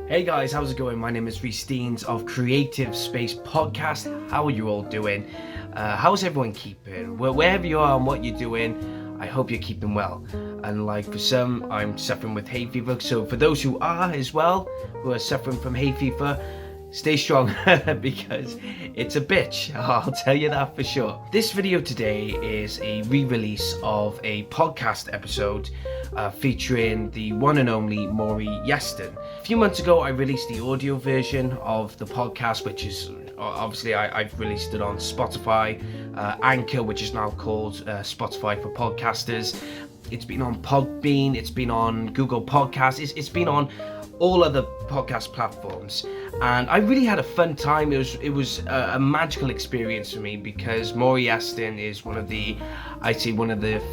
Hey guys, how's it going? My name is Rhys of Creative Space Podcast. How are you all doing? How's everyone keeping? Well, wherever you are and what you're doing, I hope you're keeping well. And like for some, I'm suffering with hay fever. So for those who are as well, who are suffering from hay fever, stay strong because it's a bitch. I'll tell you that for sure. This video today is a re-release of a podcast episode featuring the one and only Maury Yeston. A few months ago, I released the audio version of the podcast, which is obviously I've released it on Spotify, Anchor, which is now called Spotify for Podcasters. It's been on Podbean, it's been on Google Podcasts, it's been on all other podcast platforms, and I really had a fun time. It was a magical experience for me because Maury Yeston is one of the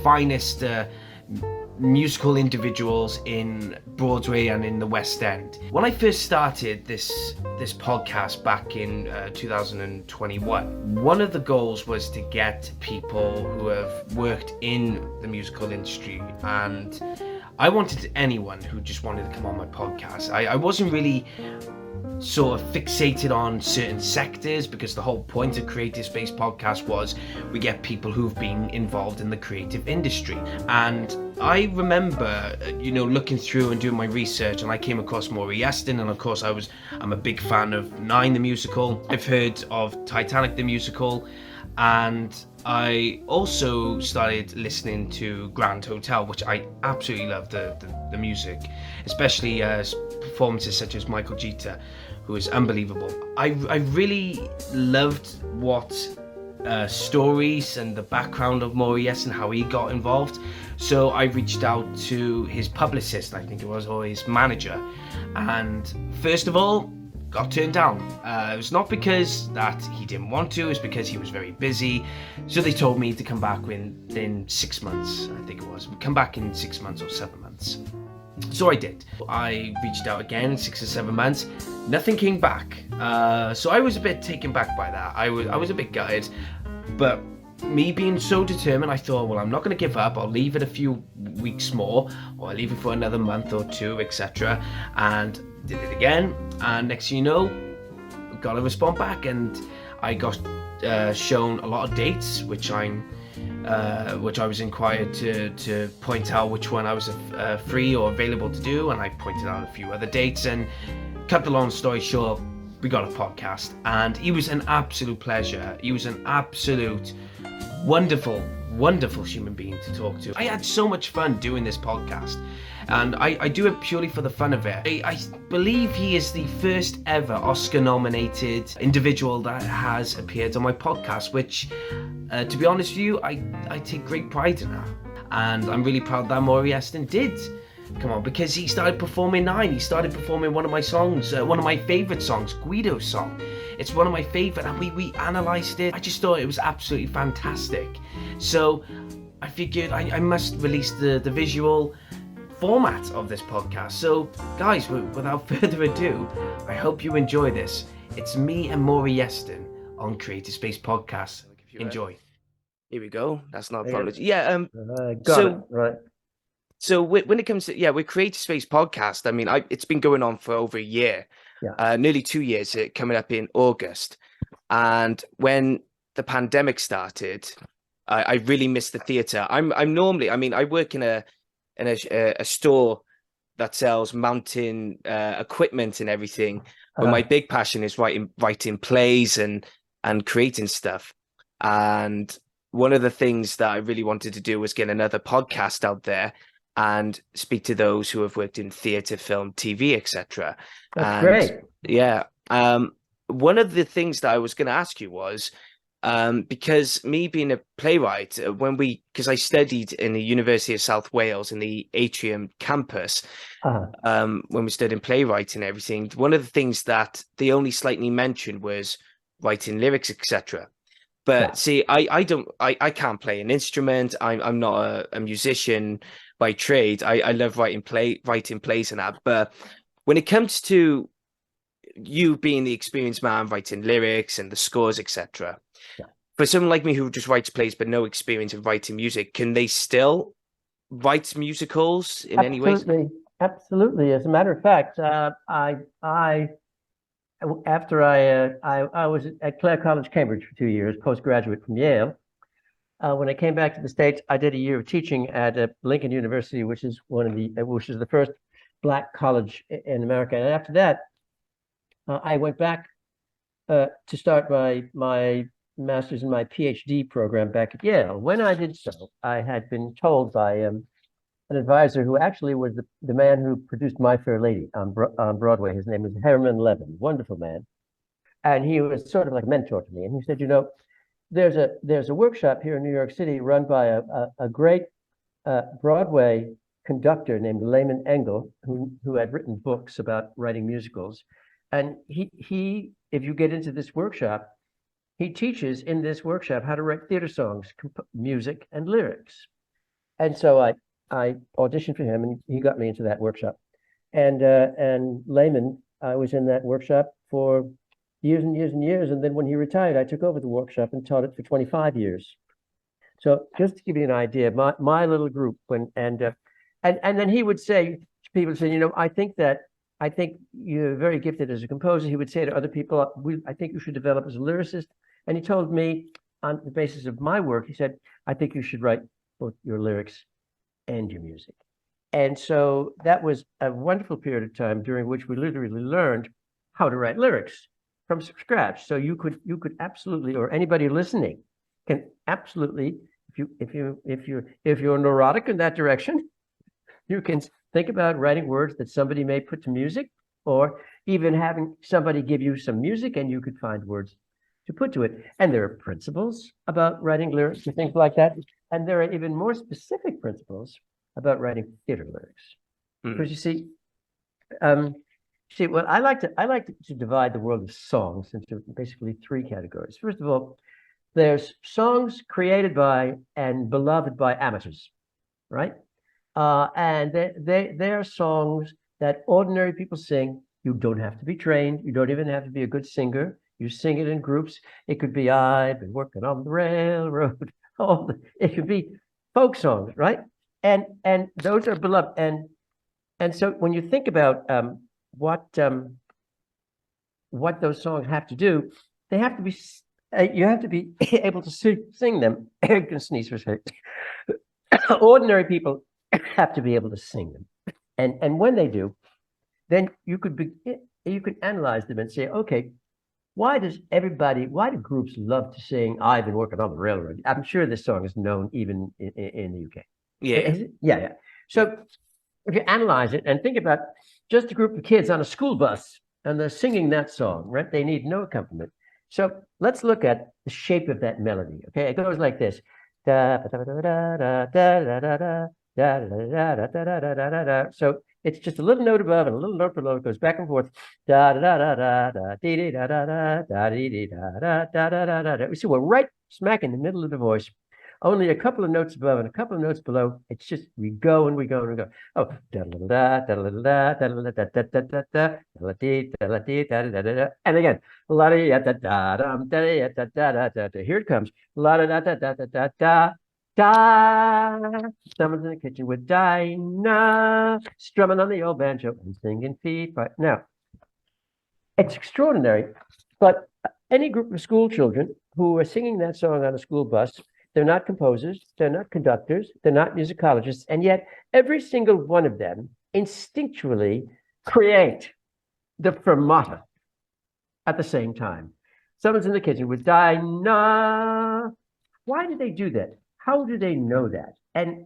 finest musical individuals in Broadway and in the West End. When I first started this podcast back in 2021, one of the goals was to get people who have worked in the musical industry, and I wanted anyone who just wanted to come on my podcast. I wasn't really sort of fixated on certain sectors because the whole point of Creative Space Podcast was we get people who've been involved in the creative industry. And I remember, looking through and doing my research, and I came across Maury Yeston, and of course I'm a big fan of Nine the Musical. I've heard of Titanic The Musical, and I also started listening to Grand Hotel, which I absolutely love the music, especially performances such as Michael Jeter, who is unbelievable. I really loved what stories and the background of Maury Yeston, how he got involved. So I reached out to his publicist, I think it was, or his manager, and first of all, got turned down. It was not because that he didn't want to, it was because he was very busy. So they told me to come back within 6 months, I think it was. Come back in 6 months or 7 months. So I did. I reached out again, 6 or 7 months. Nothing came back. So I was a bit taken back by that. I was a bit gutted. But me being so determined, I thought, well, I'm not going to give up. I'll leave it a few weeks more, or I'll leave it for another month or two, etc. And did it again, and next thing you know, got a response back, and I got shown a lot of dates, which I was inquired to point out which one I was free or available to do, and I pointed out a few other dates, and cut the long story short, we got a podcast, and he was an absolute pleasure. He was an absolute wonderful human being to talk to. I had so much fun doing this podcast, and I do it purely for the fun of it. I believe he is the first ever Oscar nominated individual that has appeared on my podcast, which to be honest with you, I take great pride in that, and I'm really proud that Maury Yeston did come on, because he started performing Nine. He started performing one of my songs, one of my favorite songs, Guido's song. It's one of my favorite, and we analysed it. I just thought it was absolutely fantastic. So I figured I must release the visual format of this podcast. So guys, without further ado, I hope you enjoy this. It's me and Maury Yeston on Creative Space Podcast. Enjoy. Here we go. That's not a problem. Yeah. Got it. Right. So when it comes to, with Creative Space Podcast, I mean, it's been going on for over a year, nearly 2 years, coming up in August. And when the pandemic started, I really missed the theatre. I'm normally, I work in a store that sells mountain equipment and everything, but my big passion is writing plays and creating stuff. And one of the things that I really wanted to do was get another podcast out there and speak to those who have worked in theatre, film, TV, etc. That's great. Yeah. One of the things that I was going to ask you was, because me being a playwright, because I studied in the University of South Wales in the Atrium campus, when we studied playwriting and everything, one of the things that they only slightly mentioned was writing lyrics, etc. But see, I can't play an instrument. I'm not a musician by trade. I love writing plays and that. But when it comes to you being the experienced man writing lyrics and the scores, etc., for someone like me who just writes plays but no experience of writing music, can they still write musicals in any way? Absolutely. As a matter of fact, after I was at Clare College, Cambridge for 2 years, postgraduate from Yale. When I came back to the States, I did a year of teaching at Lincoln University, which is which is the first Black college in America. And after that, I went back to start my master's and my PhD program back at Yale. When I did so, I had been told by an advisor who actually was the man who produced My Fair Lady on Broadway. His name was Herman Levin, wonderful man. And he was sort of like a mentor to me. And he said, there's a workshop here in New York City run by a great Broadway conductor named Lehman Engel, who had written books about writing musicals. And he if you get into this workshop, he teaches in this workshop how to write theater songs, music, and lyrics. And so I auditioned for him, and he got me into that workshop. And Lehman, I was in that workshop for years and years and years. And then when he retired, I took over the workshop and taught it for 25 years. So just to give you an idea, my little group, and then he would say, people say, I think you're very gifted as a composer. He would say to other people, I think you should develop as a lyricist. And he told me, on the basis of my work, he said, I think you should write both your lyrics and your music. And so that was a wonderful period of time during which we literally learned how to write lyrics from scratch. So you could absolutely, or anybody listening can absolutely, if you're neurotic in that direction, you can think about writing words that somebody may put to music, or even having somebody give you some music and you could find words to put to it. And there are principles about writing lyrics and things like that. And there are even more specific principles about writing theater lyrics. Because you see, well, I like to divide the world of songs into basically three categories. First of all, there's songs created by and beloved by amateurs, right? And they're songs that ordinary people sing. You don't have to be trained. You don't even have to be a good singer. You sing it in groups. It could be I've been working on the railroad. It could be folk songs, right? And those are beloved. And so when you think about what those songs have to do, they have to be. You have to be able to sing them. I can sneeze for a second. Ordinary people have to be able to sing them, and when they do, then you could analyze them and say, okay, why do groups love to sing I've been working on the railroad? I'm sure this song is known even in the UK. Yeah. So if you analyze it and think about just a group of kids on a school bus and they're singing that song, right? They need no accompaniment. So let's look at the shape of that melody. Okay, it goes like this. So it's just a little note above and a little note below. It goes back and forth. We see we're right smack in the middle of the voice. Only a couple of notes above and a couple of notes below. It's just we go and we go and we go. Oh, and again, here it comes. Someone's in the kitchen with Dinah, strumming on the old banjo and singing feet. Now, it's extraordinary, but any group of school children who are singing that song on a school bus, they're not composers, they're not conductors, they're not musicologists, and yet every single one of them instinctually create the fermata at the same time. Someone's in the kitchen with Dinah. Why do they do that? How do they know that? And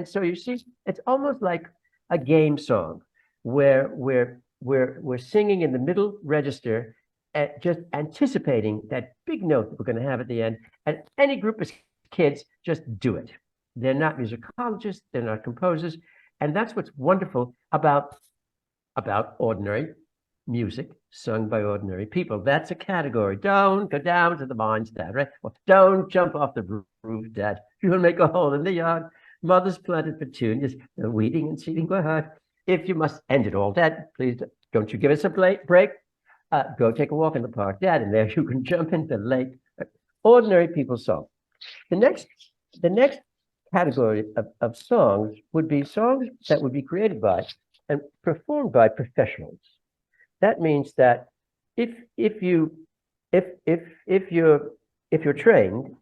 so you see, it's almost like a game song where we're singing in the middle register, just anticipating that big note that we're going to have at the end. And any group of kids just do it. They're not musicologists, they're not composers, and that's what's wonderful about ordinary music sung by ordinary people. That's a category. Don't go down to the mines, Dad, right? Well, don't jump off the roof, Dad. You'll make a hole in the yard. Mother's planted petunias, the weeding and seeding were hard. If you must end it all, Dad, please don't you give us a break. Go take a walk in the park, Dad, and there you can jump into the lake. Ordinary people song. The next category of songs would be songs that would be created by and performed by professionals. That means that if you if you're trained,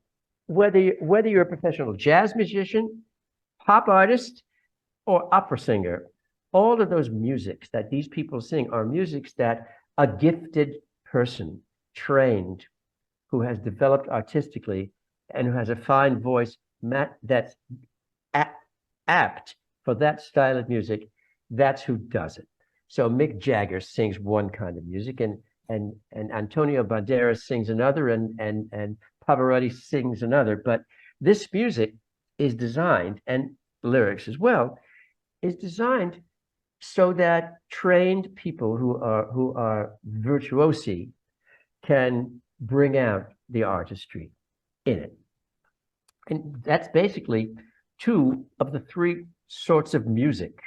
whether you're a professional jazz musician, pop artist, or opera singer, all of those musics that these people sing are musics that a gifted person, trained, who has developed artistically and who has a fine voice that's apt for that style of music, that's who does it. So Mick Jagger sings one kind of music, and Antonio Banderas sings another, and Pavarotti sings another. But this music is designed, and lyrics as well, is designed so that trained people who are virtuosi can bring out the artistry in it. And that's basically two of the three sorts of music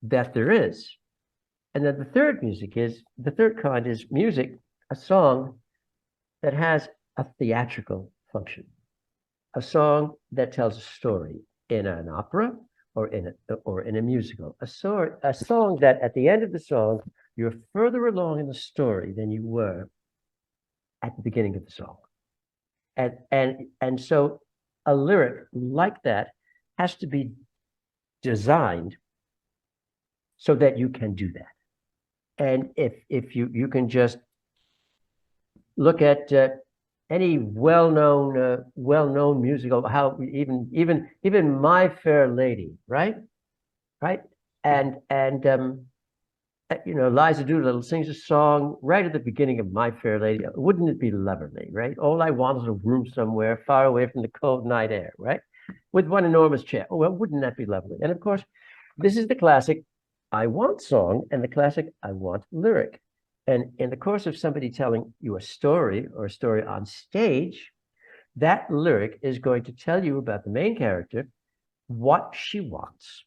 that there is. And then the third kind is music, a song that has a theatrical function, a song that tells a story in an opera or in a musical, a song that at the end of the song, you're further along in the story than you were at the beginning of the song. And so a lyric like that has to be designed so that you can do that. And if you can just look at any well-known musical, how even My Fair Lady, right? And Liza Doolittle sings a song right at the beginning of My Fair Lady. Wouldn't it be lovely, right? All I want is a room somewhere far away from the cold night air, right? With one enormous chair. Oh, well, wouldn't that be lovely? And of course, this is the classic I want song and the classic I want lyric. And in the course of somebody telling you a story or a story on stage, that lyric is going to tell you about the main character, what she wants,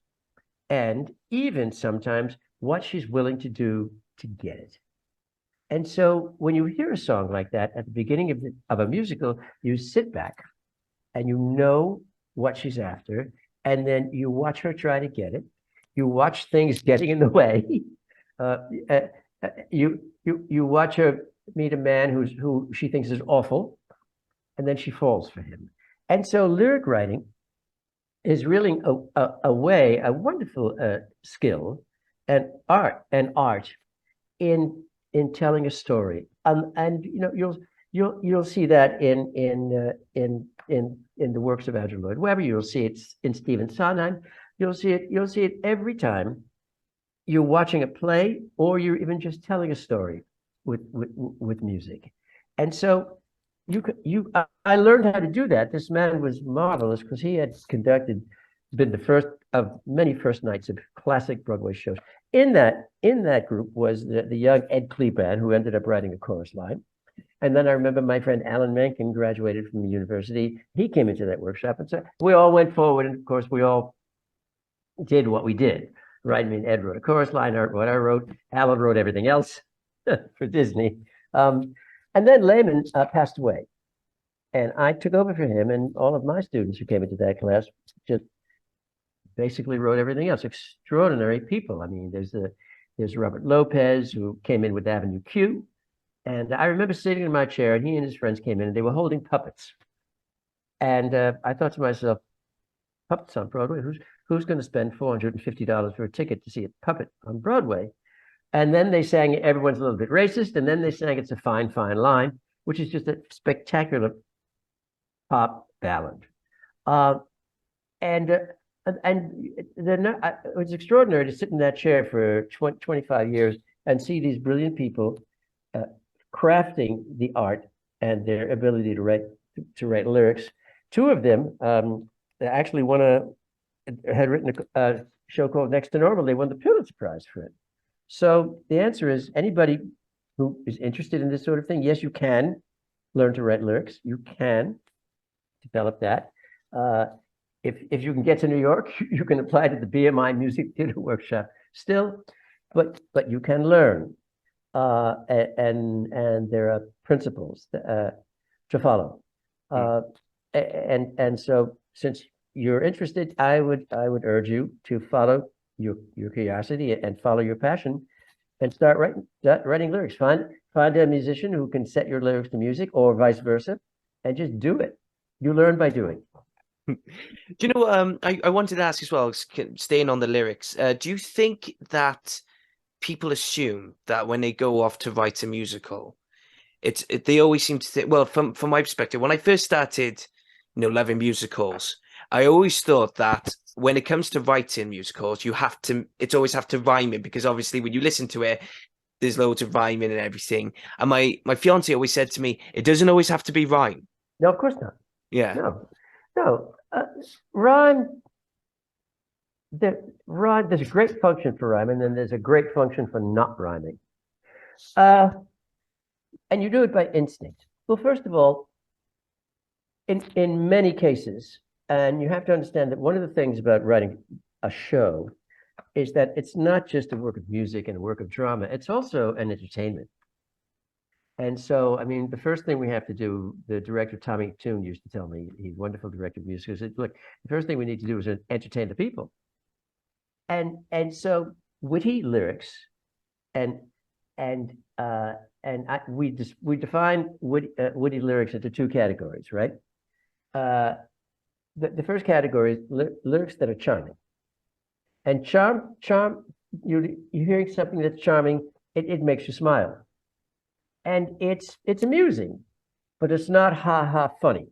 and even sometimes what she's willing to do to get it. And so when you hear a song like that at the beginning of a musical, you sit back and you know what she's after, and then you watch her try to get it. You watch things getting in the way. You watch her meet a man who she thinks is awful, and then she falls for him. And so lyric writing is really a wonderful skill and art in telling a story. And you'll see that in the works of Andrew Lloyd Webber. You'll see it in Stephen Sondheim. You'll see it every time you're watching a play or you're even just telling a story with music. And so I learned how to do that. This man was marvelous because he had been the first of many first nights of classic Broadway shows. In that group was the young Ed Kleban, who ended up writing a chorus line. And then I remember my friend Alan Menken graduated from the university. He came into that workshop, and so we all went forward, and of course we all did what we did, right? I mean, Ed wrote a chorus line, Art what I wrote, Alan wrote everything else for Disney. And then Lehman passed away, and I took over for him, and all of my students who came into that class just basically wrote everything else. Extraordinary people. I mean, there's Robert Lopez, who came in with Avenue Q, and I remember sitting in my chair, and he and his friends came in, and they were holding puppets. And I thought to myself, puppets on Broadway? Who's going to spend $450 for a ticket to see a puppet on Broadway? And then they sang Everyone's a Little Bit Racist, and then they sang It's a Fine, Fine Line, which is just a spectacular pop ballad. And they're not, it was extraordinary to sit in that chair for 25 years and see these brilliant people crafting the art and their ability to write lyrics. Two of them actually had written a show called Next to Normal. They won the Pulitzer Prize for it. So the answer is, anybody who is interested in this sort of thing, yes, you can learn to write lyrics. You can develop that. If you can get to New York, you can apply to the BMI Music Theater Workshop still, but you can learn. And there are principles to follow. And so since you're interested, I would urge you to follow your curiosity and follow your passion and start writing lyrics. Find a musician who can set your lyrics to music or vice versa, and just do it. You learn by doing. Do you know, I wanted to ask as well, staying on the lyrics, do you think that people assume that when they go off to write a musical, they always seem to think, well, from my perspective, when I first started, loving musicals, I always thought that when it comes to writing musicals, it's always have to rhyme it, because obviously when you listen to it, there's loads of rhyming and everything. And my fiance always said to me, it doesn't always have to be rhyme. No, of course not. Yeah. No. Rhyme. There's a great function for rhyme, and then there's a great function for not rhyming. And you do it by instinct. Well, first of all, in many cases, and you have to understand that one of the things about writing a show is that it's not just a work of music and a work of drama, it's also an entertainment. And so, I mean, the first thing we have to do, the director, Tommy Toon, used to tell me, he's a wonderful director of music, he said, look, the first thing we need to do is entertain the people. And so witty lyrics we define witty lyrics into two categories, right? The first category is lyrics that are charming. And charm, you're hearing something that's charming, it makes you smile. And it's amusing, but it's not ha funny.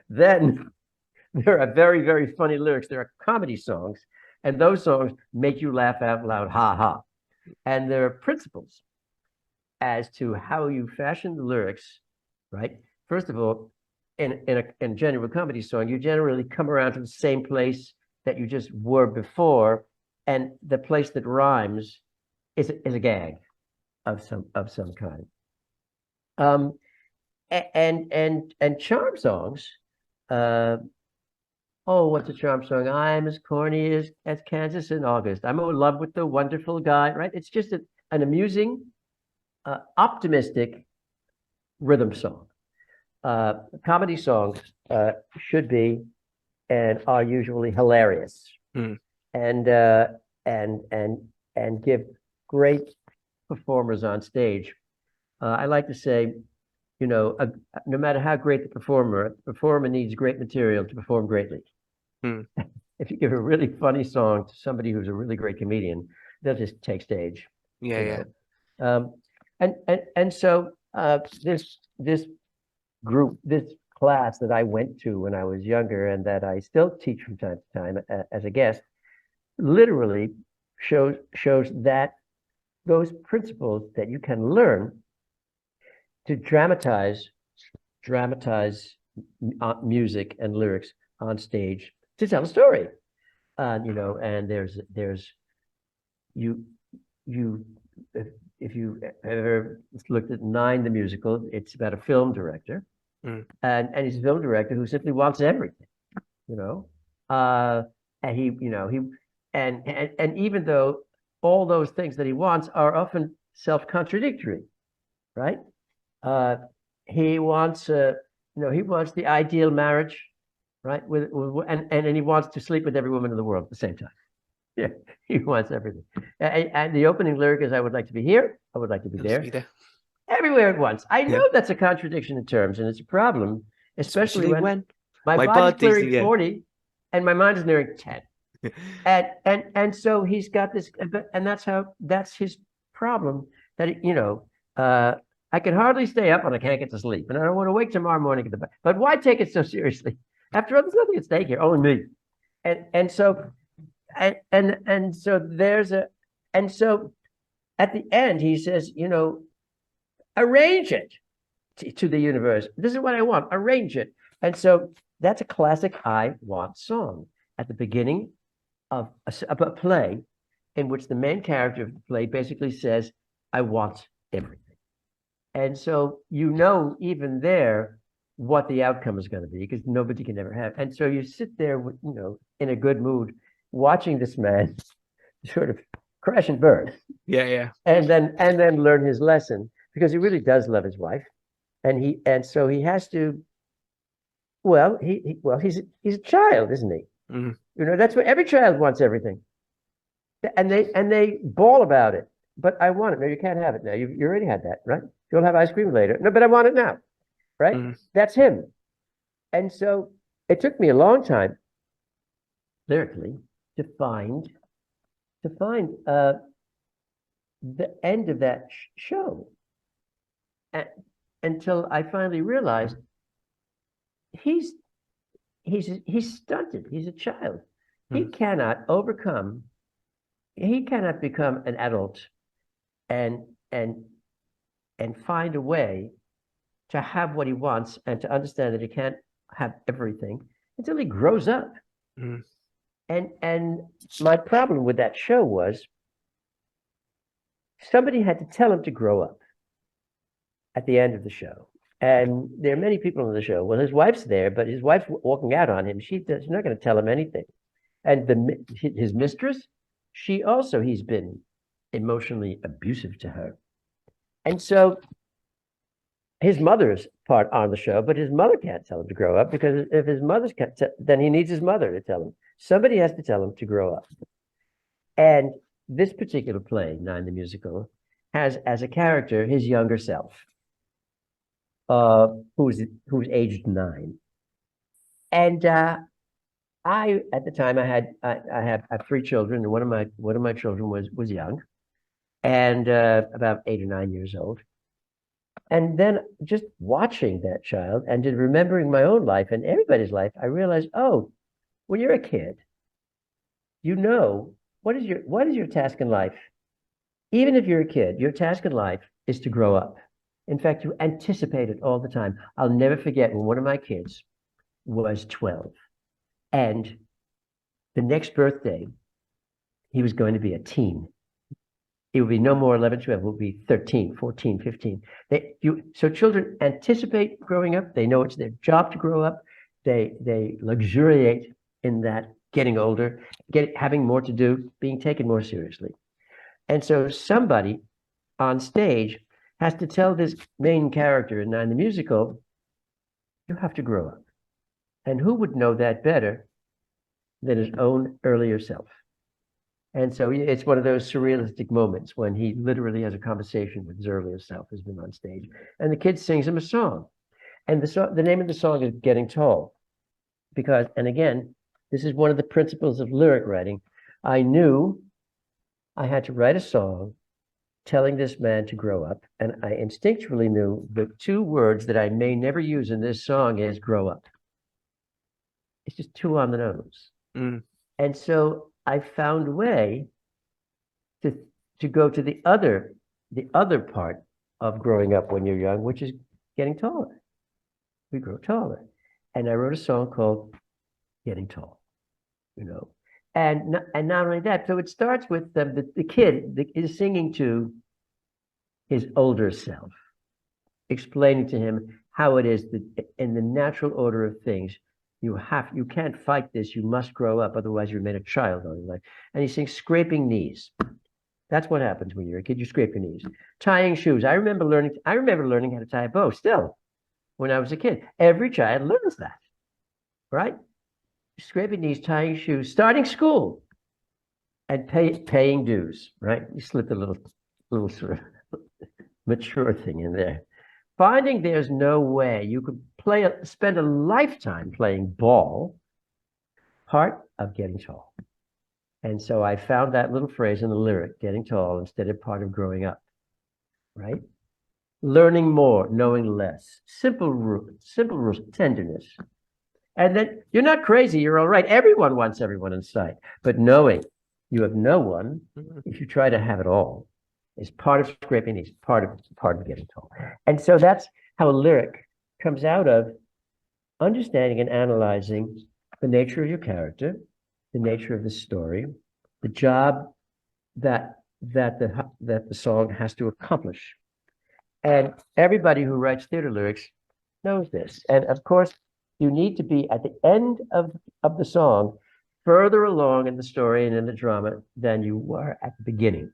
Then there are very, very funny lyrics. There are comedy songs, and those songs make you laugh out loud, ha ha. And there are principles as to how you fashion the lyrics, right? First of all, in a genuine comedy song, you generally come around to the same place that you just were before, and the place that rhymes is a gag of some kind. And charm songs. What's a charm song? I'm as corny as Kansas in August. I'm in love with the wonderful guy, right? It's just an amusing, optimistic rhythm song. Comedy songs should be and are usually hilarious, and give great performers on stage. I like to say, no matter how great the performer needs great material to perform greatly. If you give a really funny song to somebody who's a really great comedian, they'll just take stage. Yeah. And so this group, this class that I went to when I was younger, and that I still teach from time to time as a guest, literally shows that those principles that you can learn to dramatize music and lyrics on stage to tell a story. And there's if you ever looked at Nine the Musical, it's about a film director, and he's a film director who simply wants everything, and and even though all those things that he wants are often self-contradictory, right? He wants the ideal marriage, right? And he wants to sleep with every woman in the world at the same time. Yeah, he wants everything. And the opening lyric is, I would like to be here, I would like to be there. Everywhere at once. I know that's a contradiction in terms, and it's a problem, especially when my body's nearing 40 and my mind is nearing 10. And so he's got this, and that's his problem, that I can hardly stay up and I can't get to sleep, and I don't want to wake tomorrow morning at the back. But why take it so seriously? After all, there's nothing at stake here, only me. And so at the end he says, arrange it to the universe. This is what I want. Arrange it. And so that's a classic I want song at the beginning of a play, in which the main character of the play basically says, I want everything. And so even there what the outcome is going to be, because nobody can ever have. And so you sit there, in a good mood, watching this man sort of crash and burn. Yeah. And then learn his lesson, because he really does love his wife, and so he has to. He's a child, isn't he? Mm-hmm. That's what every child wants, everything. and they bawl about it. But I want it. No, you can't have it now. You already had that, right? You'll have ice cream later. No, but I want it now, right? Mm. That's him. And so it took me a long time lyrically to find the end of that show, a- until I finally realized he's he's stunted. He's a child. He Mm. cannot overcome. He cannot become an adult and and and find a way to have what he wants and to understand that he can't have everything until he grows up. Mm. And my problem with that show was somebody had to tell him to grow up at the end of the show. And there are many people on the show. Well, his wife's there, but his wife's walking out on him. She's not going to tell him anything. And his mistress, he's been emotionally abusive to her. And so his mother's part on the show, but his mother can't tell him to grow up, because if his mother's can't, then he needs his mother to tell him. Somebody has to tell him to grow up. And this particular play, Nine the Musical, has as a character his younger self, who's aged 9. And I at the time I had 3 children, and one of my children was young, and about 8 or 9 years old. And then just watching that child and just remembering my own life and everybody's life, I realized, oh, when you're a kid, you know what is your task in life? Even if you're a kid, your task in life is to grow up. In fact, you anticipate it all the time. I'll never forget when one of my kids was 12, and the next birthday, he was going to be a teen. It would be no more 11, 12, it would be 13, 14, 15. So children anticipate growing up. They know it's their job to grow up. They luxuriate in that getting older, having more to do, being taken more seriously. And so somebody on stage has to tell this main character in Nine the Musical, you have to grow up. And who would know that better than his own earlier self? And so it's one of those surrealistic moments when he literally has a conversation with his earlier self, who's been on stage, and the kid sings him a song. And the name of the song is Getting Tall. Because, and again, this is one of the principles of lyric writing. I knew I had to write a song telling this man to grow up, and I instinctually knew the 2 words that I may never use in this song is grow up. It's just too on the nose. Mm. And so I found a way to go to the other part of growing up when you're young, which is getting taller. We grow taller. And I wrote a song called Getting Tall, And not only that, so it starts with the kid is singing to his older self, explaining to him how it is that in the natural order of things, you can't fight this. You must grow up, otherwise you're made a child all your life. And he sings scraping knees. That's what happens when you're a kid. You scrape your knees. Tying shoes. I remember learning how to tie a bow still when I was a kid. Every child learns that, right? Scraping knees, tying shoes, starting school, and paying dues, right? You slipped a little sort of mature thing in there. Finding there's no way you could spend a lifetime playing ball, part of getting tall. And so I found that little phrase in the lyric, getting tall, instead of part of growing up, right? Learning more, knowing less, simple rules, tenderness. And then you're not crazy, you're all right. Everyone wants everyone in sight, but knowing you have no one, if you try to have it all, is part of scraping knees, part of getting tall. And so that's how a lyric comes out of understanding and analyzing the nature of your character, the nature of the story, the job that the song has to accomplish. And everybody who writes theater lyrics knows this. And of course, you need to be at the end of the song further along in the story and in the drama than you were at the beginning.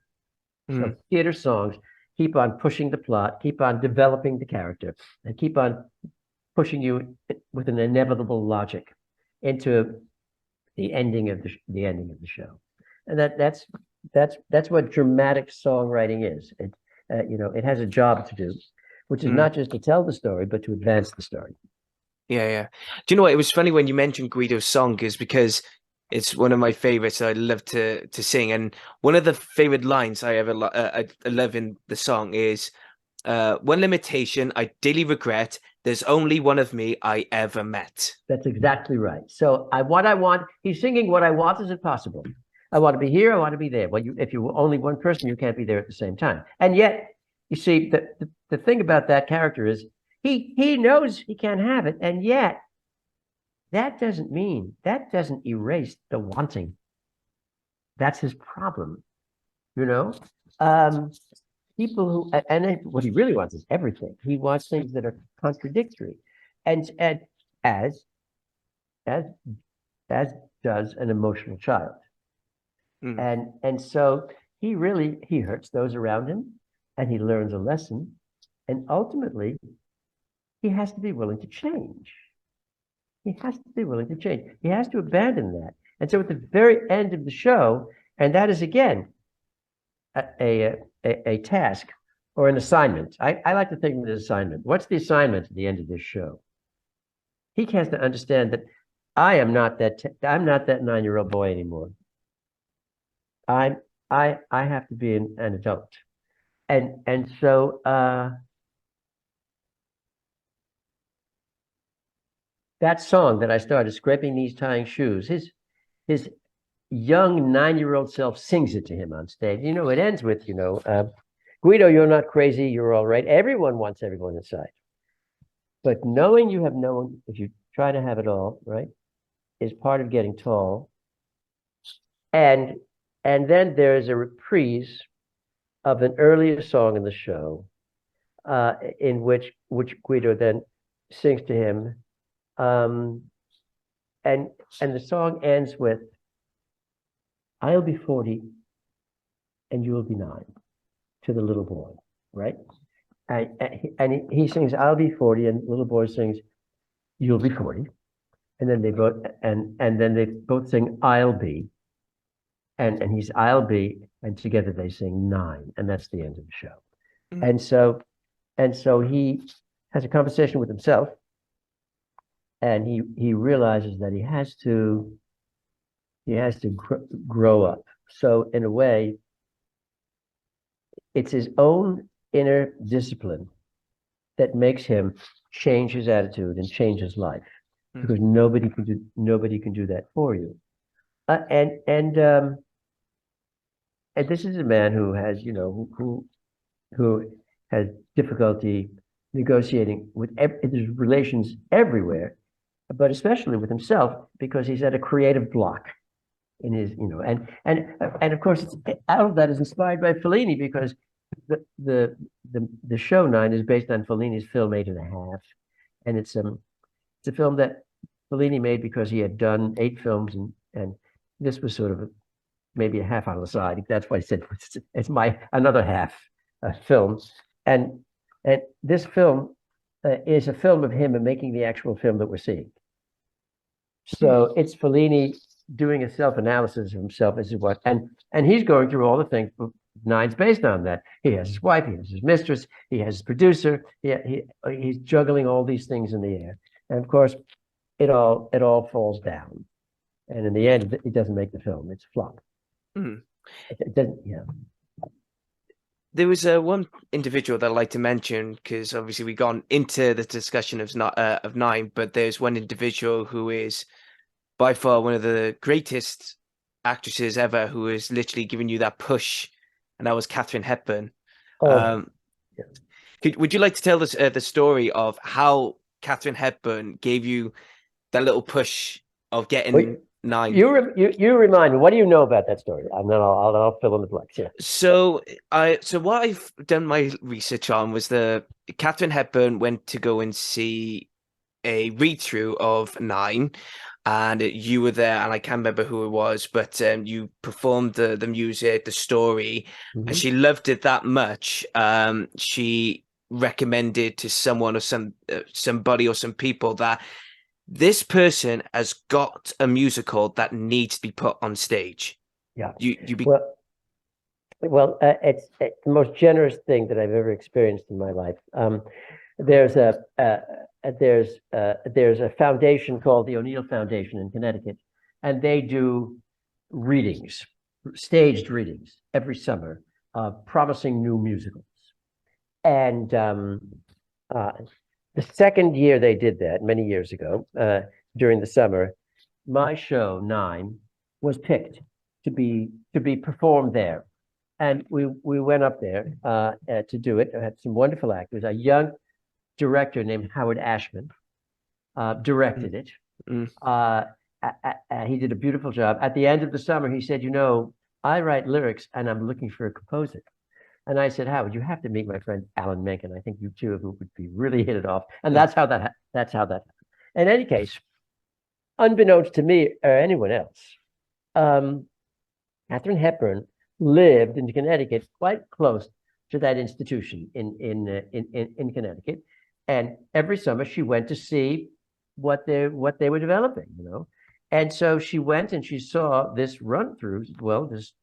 So theater songs keep on pushing the plot, keep on developing the character, and keep on pushing you with an inevitable logic into the ending of the show. And that's what dramatic songwriting is. It has a job to do, which is Mm. not just to tell the story, but to advance the story. Yeah, yeah. Do you know what? It was funny when you mentioned Guido's song, is because it's one of my favorites. I love to sing, and one of the favorite lines I love in the song is, "One limitation I daily regret. There's only one of me I ever met." That's exactly right. So what I want, he's singing what I want is impossible. I want to be here, I want to be there. Well, if you're only one person, you can't be there at the same time. And yet, you see, the thing about that character is he knows he can't have it, and yet that doesn't erase the wanting. That's his problem, you know. Um, People who what he really wants is everything. He wants things that are contradictory, and as as as does an emotional child. Mm. And so he hurts those around him, and he learns a lesson, and ultimately he has to be willing to change. He has to be willing to change. He has to abandon that. And so at the very end of the show, and that is again a task or an assignment. I like to think of it as assignment. What's the assignment at the end of this show? He has to understand that I'm not that 9-year-old boy anymore. I'm I have to be an adult. And so that song that I started, Scraping Knees, Tying Shoes, his young 9-year-old self sings it to him on stage. It ends with, Guido, you're not crazy, you're all right. Everyone wants everyone inside. But knowing you have no one, if you try to have it all, right, is part of getting tall. And then there is a reprise of an earlier song in the show, in which Guido then sings to him. And the song ends with, I'll be 40 and you will be 9, to the little boy, right? And he sings, I'll be 40, and the little boy sings, you'll be 40. And then they both sing, I'll be. And he's, I'll be, and together they sing 9, and that's the end of the show. Mm. And so he has a conversation with himself, and he realizes that he has to grow up. So in a way, it's his own inner discipline that makes him change his attitude and change his life, because nobody can do that for you. And this is a man who has, who has difficulty negotiating with his relations everywhere, but especially with himself, because he's at a creative block in his, and of course, all of that is inspired by Fellini, because the show 9 is based on Fellini's film 8½, and it's a film that Fellini made because he had done 8 films, and this was sort of maybe a half on the side. That's why I said it's my another half film, and this film is a film of him and making the actual film that we're seeing. So it's Fellini doing a self-analysis of himself as what, and he's going through all the things. 9's based on that. He has his wife, he has his mistress, he has his producer. He's juggling all these things in the air, and of course, it all falls down. And in the end, it doesn't make the film. It's a flop. Mm. It doesn't. Yeah. There was one individual that I'd like to mention, because obviously we've gone into the discussion of 9, but there's one individual who is by far one of the greatest actresses ever, who has literally given you that push, and that was Katharine Hepburn. Oh, yeah. Would you like to tell us the story of how Katharine Hepburn gave you that little push of getting Wait, 9? you remind me. What do you know about that story? And then I'll fill in the blanks. Yeah. So what I've done my research on was the Katharine Hepburn went to go and see a read through of 9, and you were there, and I can't remember who it was, but you performed the music, the story, and she loved it that much. She recommended to someone or somebody or some people that this person has got a musical that needs to be put on stage. Yeah. You be Well, Well, it's the most generous thing that I've ever experienced in my life. There's a there's a foundation called the O'Neill Foundation in Connecticut, and they do readings, staged readings every summer of promising new musicals. And uh, the second year they did that, many years ago, during the summer, my show, Nine, was picked to be performed there. And we went up there to do it. I had some wonderful actors. A young director named Howard Ashman directed it. Mm. He did a beautiful job. At the end of the summer, he said, I write lyrics and I'm looking for a composer. And I said, Howard, you have to meet my friend Alan Menken. I think you two of you would be really hit it off. And that's how that happened. In any case, unbeknownst to me or anyone else, Katharine Hepburn lived in Connecticut, quite close to that institution in Connecticut, and every summer she went to see what they were developing, and so she went and she saw this run through,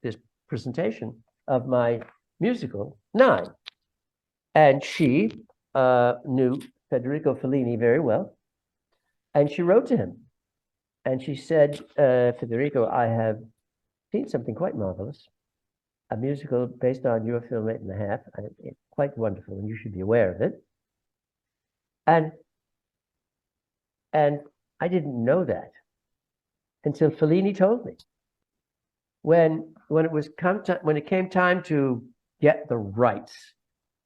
this presentation of my musical Nine, and she knew Federico Fellini very well, and she wrote to him, and she said, Federico, I have seen something quite marvelous. A musical based on your film 8½. It's quite wonderful, and you should be aware of it. And I didn't know that until Fellini told me. When it came time to get the rights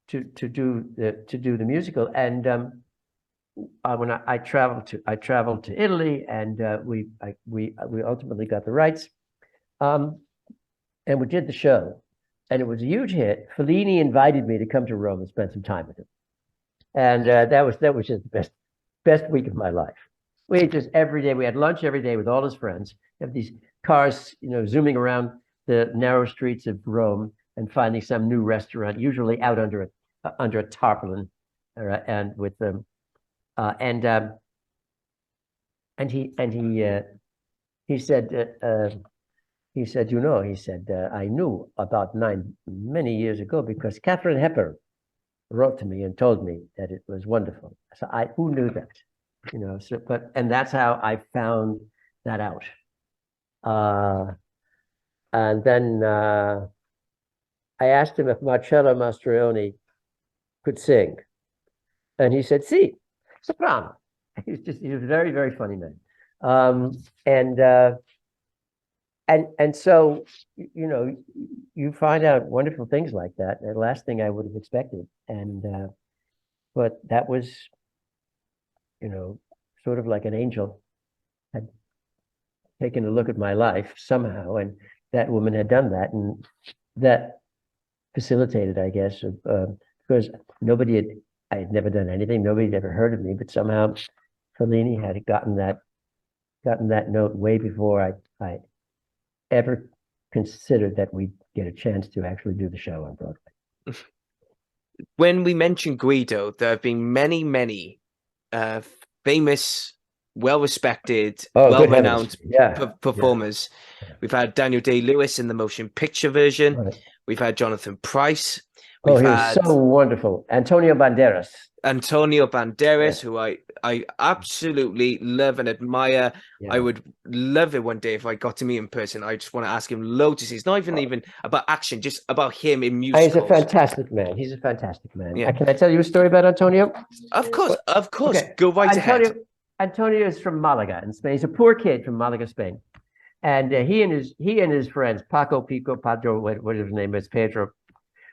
to do the musical, and when I traveled to Italy, and we ultimately got the rights. And we did the show, and it was a huge hit. Fellini invited me to come to Rome and spend some time with him, and that was just the best week of my life. We just every day we had lunch every day with all his friends. We have these cars, zooming around the narrow streets of Rome and finding some new restaurant, usually out under a tarpaulin, and with them, and he said. He said, I knew about Nine many years ago because Katharine Hepburn wrote to me and told me that it was wonderful. So who knew that? And that's how I found that out. And then I asked him if Marcello Mastroianni could sing. And he said, "Si, soprano." He was a very, very funny man. And so, you find out wonderful things like that. The last thing I would have expected. And, but that was, sort of like an angel had taken a look at my life somehow. And that woman had done that. And that facilitated, I guess, because I had never done anything. Nobody had ever heard of me, but somehow Fellini had gotten that note way before I ever considered that we'd get a chance to actually do the show on Broadway. When we mention Guido, there have been many famous, well-respected, well-renowned performers. Yeah. We've had Daniel Day-Lewis in the motion picture version. Right. We've had Jonathan Pryce. He was so wonderful. Antonio Banderas, yeah. Who I absolutely love and admire. Yeah. I would love it one day if I got to meet him in person. I just want to ask him loads of things. It's not even about action, just about him in musicals. He's a fantastic man. Yeah. Can I tell you a story about Antonio? Of course. Okay. Go right ahead. Antonio is from Malaga in Spain. He's a poor kid from Malaga, Spain. And he and his friends, Paco, Pico, Padro, whatever his name is, Pedro,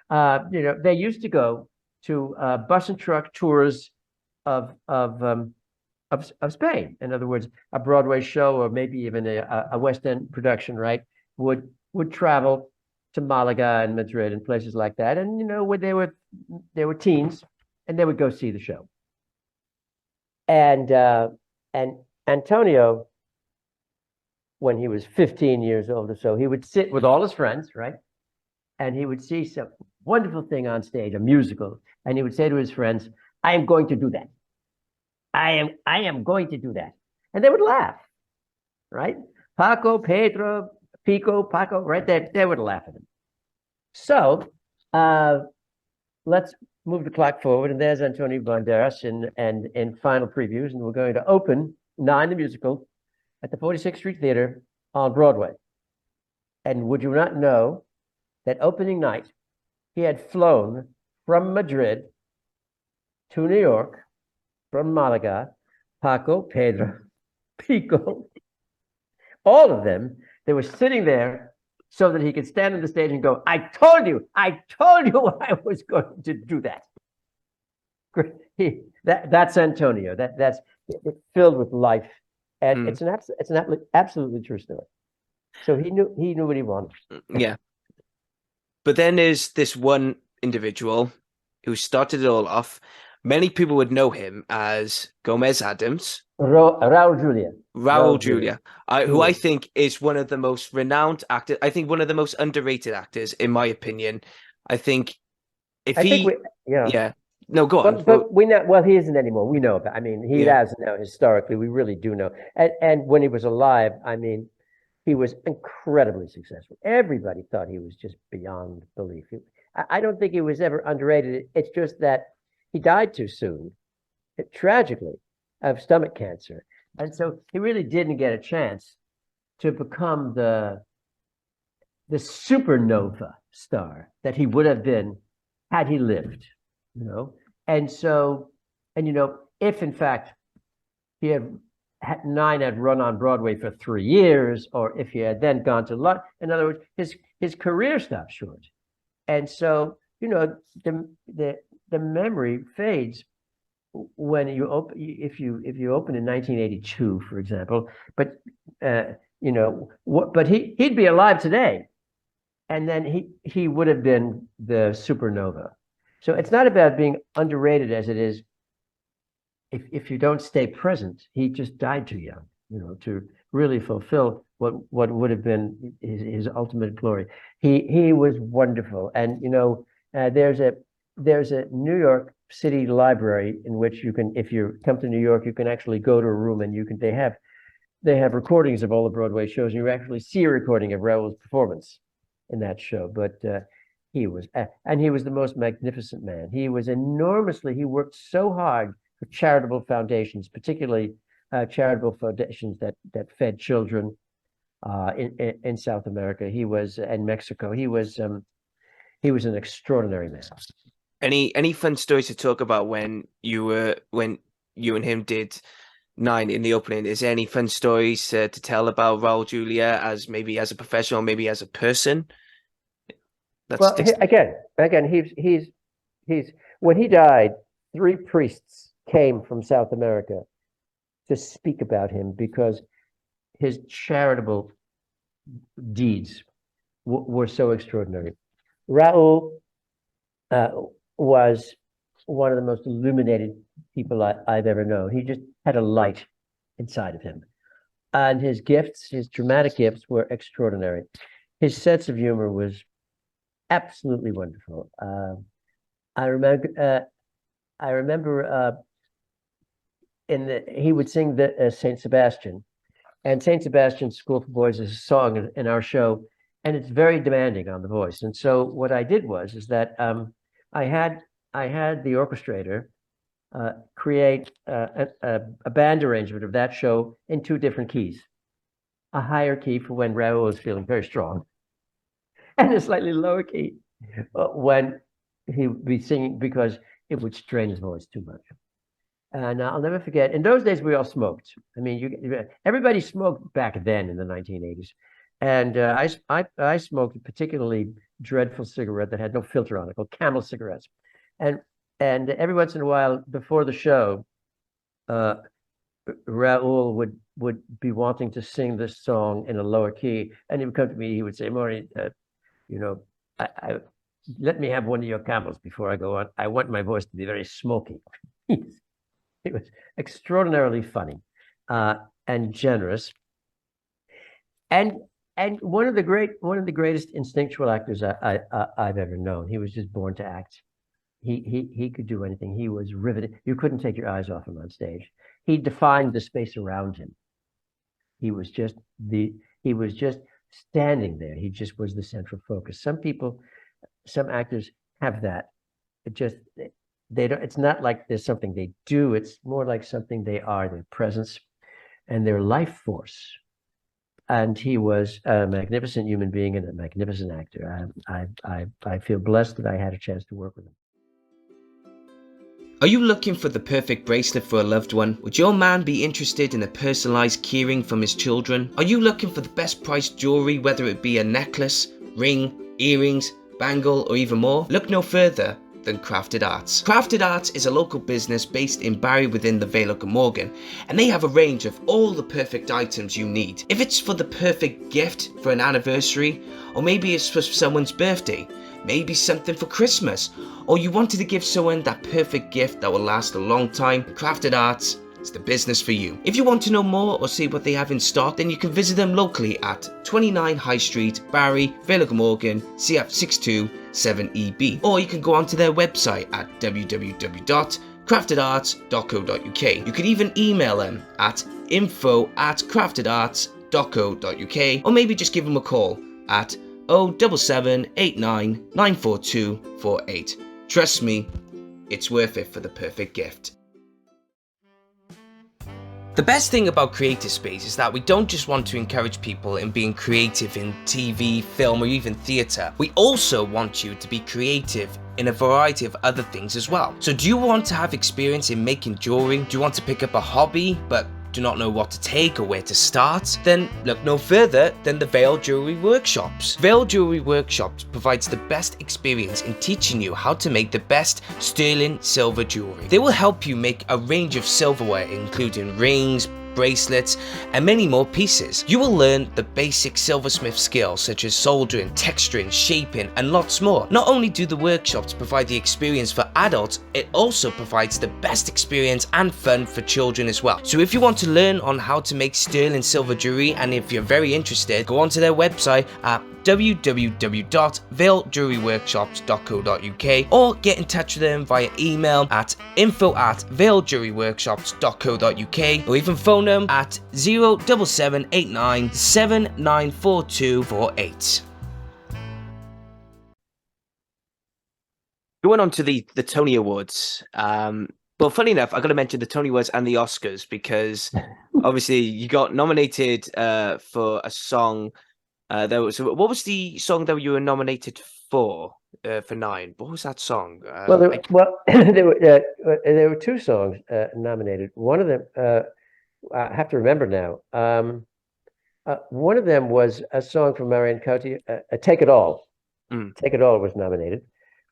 they used to go to bus and truck tours of Spain. In other words, a Broadway show or maybe even a West End production, right, would travel to Malaga and Madrid and places like that. And when they were teens, and they would go see the show. And Antonio, when he was 15 years old or so, he would sit with all his friends, right, and he would see some wonderful thing on stage, a musical, and he would say to his friends, "I am going to do that. I am going to do that," and they would laugh, right? Paco, Pedro, Pico, Paco, right there, they would laugh at him. So uh, let's move the clock forward, and there's Antonio Banderas in final previews, and we're going to open Nine the Musical at the 46th Street Theater on Broadway. And would you not know that opening night, he had flown from Madrid to New York, from Malaga, Paco, Pedro, Pico, all of them, they were sitting there so that he could stand on the stage and go, I told you I I was going to do that. That's Antonio. That's filled with life. And it's an absolutely true story. So he knew what he wanted. Yeah. But then there's this one individual who started it all off. Many people would know him as Gomez Adams. Raul Julia. Raul Julia, who I think is one of the most renowned actors. I think one of the most underrated actors, in my opinion. I think no, go on. But we know, well, he isn't anymore. We know about, I mean, he has now historically, we really do know. And when he was alive, I mean, he was incredibly successful. Everybody thought he was just beyond belief. I don't think he was ever underrated. It's just that he died too soon, tragically, of stomach cancer. And so he really didn't get a chance to become the supernova star that he would have been had he lived, you know. And so, and you know, if in fact he had Nine had run on Broadway for 3 years, or if he had then gone to London, in other words, his career stopped short. And so, you know, the memory fades when you open, if you open in 1982, for example. But you know what? But he'd be alive today, and then he would have been the supernova. So it's not about being underrated as it is. If you don't stay present, he just died too young, you know, to really fulfill what would have been his ultimate glory. He was wonderful, and you know, there's a New York City library in which you can, if you come to New York, you can actually go to a room and they have recordings of all the Broadway shows, and you actually see a recording of Raoul's performance in that show. But he was the most magnificent man. He worked so hard for charitable foundations, particularly charitable foundations that fed children in South America. And Mexico. He was an extraordinary man. Any fun stories to talk about when you and him did Nine in the opening? Is there any fun stories to tell about Raul Julia as maybe as a professional, maybe as a person? Again, he's when he died, 3 priests came from South America to speak about him because his charitable deeds were so extraordinary. Raul was one of the most illuminated people I've ever known. He just had a light inside of him. And his dramatic gifts were extraordinary. His sense of humor was absolutely wonderful. I remember he would sing the Saint Sebastian, and Saint Sebastian's School for Boys is a song in our show, and it's very demanding on the voice. And so what I did is that I had the orchestrator create a band arrangement of that show in 2 different keys, a higher key for when Raoul was feeling very strong, and a slightly lower key when he would be singing, because it would strain his voice too much. And I'll never forget, in those days we all smoked. I mean, everybody smoked back then in the 1980s. And I smoked a particularly dreadful cigarette that had no filter on it, called Camel cigarettes. And every once in a while before the show, Raoul would be wanting to sing this song in a lower key, and he would come to me. He would say, "Maury, you know, I let me have one of your Camels before I go on. I want my voice to be very smoky." It was extraordinarily funny and generous, and one of the greatest instinctual actors I've ever known. He was just born to act. He could do anything. He was riveting. You couldn't take your eyes off him on stage. He defined the space around him. He was just standing there. He just was the central focus. Some people some actors have that. It just they don't. It's not like there's something they do. It's more like something they are. Their presence and their life force. And he was a magnificent human being and a magnificent actor. I feel blessed that I had a chance to work with him. Are you looking for the perfect bracelet for a loved one? Would your man be interested in a personalized keyring from his children? Are you looking for the best priced jewelry, whether it be a necklace, ring, earrings, bangle, or even more? Look no further than Crafted Arts. Crafted Arts is a local business based in Barry within the Vale of Glamorgan, and they have a range of all the perfect items you need. If it's for the perfect gift for an anniversary, or maybe it's for someone's birthday, maybe something for Christmas, or you wanted to give someone that perfect gift that will last a long time, Crafted Arts is the business for you. If you want to know more or see what they have in stock, then you can visit them locally at 29 High Street, Barry, Vale of Glamorgan, CF627EB, or you can go onto their website at www.craftedarts.co.uk. You could even email them at info@craftedarts.co.uk, or maybe just give them a call at 07789 942 48. Trust me, it's worth it for the perfect gift. The best thing about Creative Space is that we don't just want to encourage people in being creative in TV, film, or even theatre. We also want you to be creative in a variety of other things as well. So do you want to have experience in making jewelry? Do you want to pick up a hobby but do not know what to take or where to start? Then look no further than the Vale Jewelry Workshops. Vale Jewelry Workshops provides the best experience in teaching you how to make the best sterling silver jewelry. They will help you make a range of silverware, including rings, bracelets, and many more pieces. You will learn the basic silversmith skills such as soldering, texturing, shaping, and lots more. Not only do the workshops provide the experience for adults, it also provides the best experience and fun for children as well. So if you want to learn on how to make sterling silver jewelry, and if you're very interested, go onto their website at www.valegewelryworkshops.co.uk or get in touch with them via email at info@valegewelryworkshops.co.uk, or even phone them at 07789 794248. Going on to the Tony Awards. Well, funny enough, I got to mention the Tony Awards and the Oscars because obviously you got nominated for a song. What was the song that you were nominated for 9? What was that song? There were two songs nominated. One of them, I have to remember now. One of them was a song from Marion Coty, "Take It All." "Take It All" was nominated,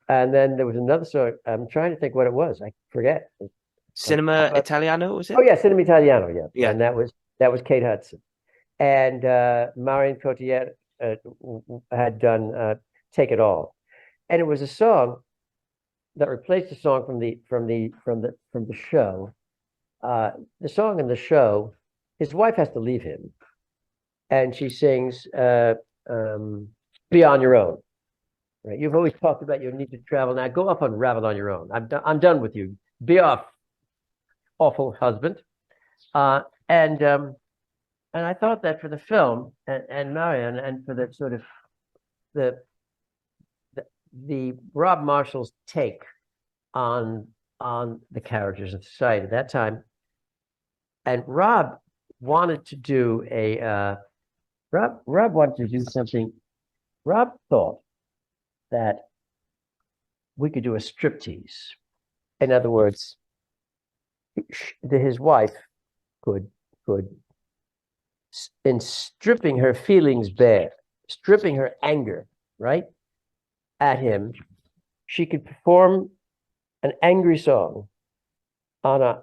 and then there was another song. I'm trying to think what it was. I forget. Cinema Italiano, was it? Oh yeah, Cinema Italiano. Yeah, Yeah. And that was Kate Hudson, and Marion Cotillard had done "Take It All," and it was a song that replaced a song from the show. The song in the show, his wife has to leave him, and she sings "Be on Your Own." Right? You've always talked about your need to travel. Now go off and ravel on your own. I'm done with you. Be off, awful husband. And I thought that for the film and Marion, and for the sort of the Rob Marshall's take on the characters of society at that time, and Rob wanted to do something. Rob thought that we could do a striptease. In other words, his wife could, in stripping her feelings bare, stripping her anger, right, at him, she could perform an angry song on a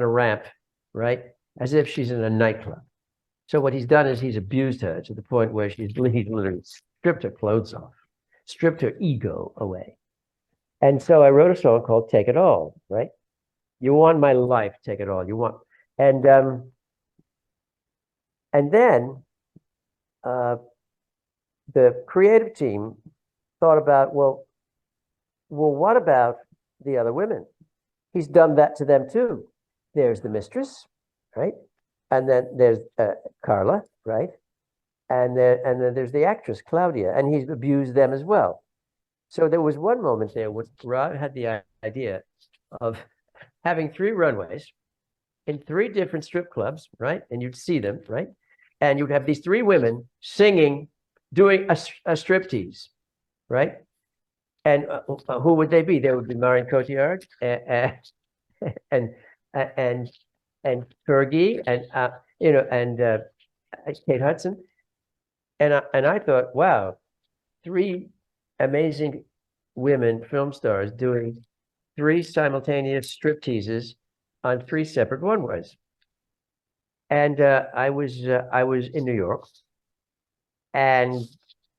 ramp, right, as if she's in a nightclub. So what he's done is he's abused her to the point where he's literally stripped her clothes off, stripped her ego away. And so I wrote a song called "Take It All," right? You want my life, take it all. You want, and then the creative team thought about, well, what about the other women? He's done that to them too. There's the mistress, right? And then there's Carla, right? and then there's the actress Claudia, and he's abused them as well. So there was one moment there where Rob had the idea of having 3 runways in 3 different strip clubs, right? And you'd see them, right? And you'd have these 3 women singing, doing a striptease, right? And who would they be? There would be Marion Cotillard and and Fergie and and Kate Hudson. And I thought, wow, 3 amazing women film stars doing 3 simultaneous stripteases on 3 separate runways. And I was in New York and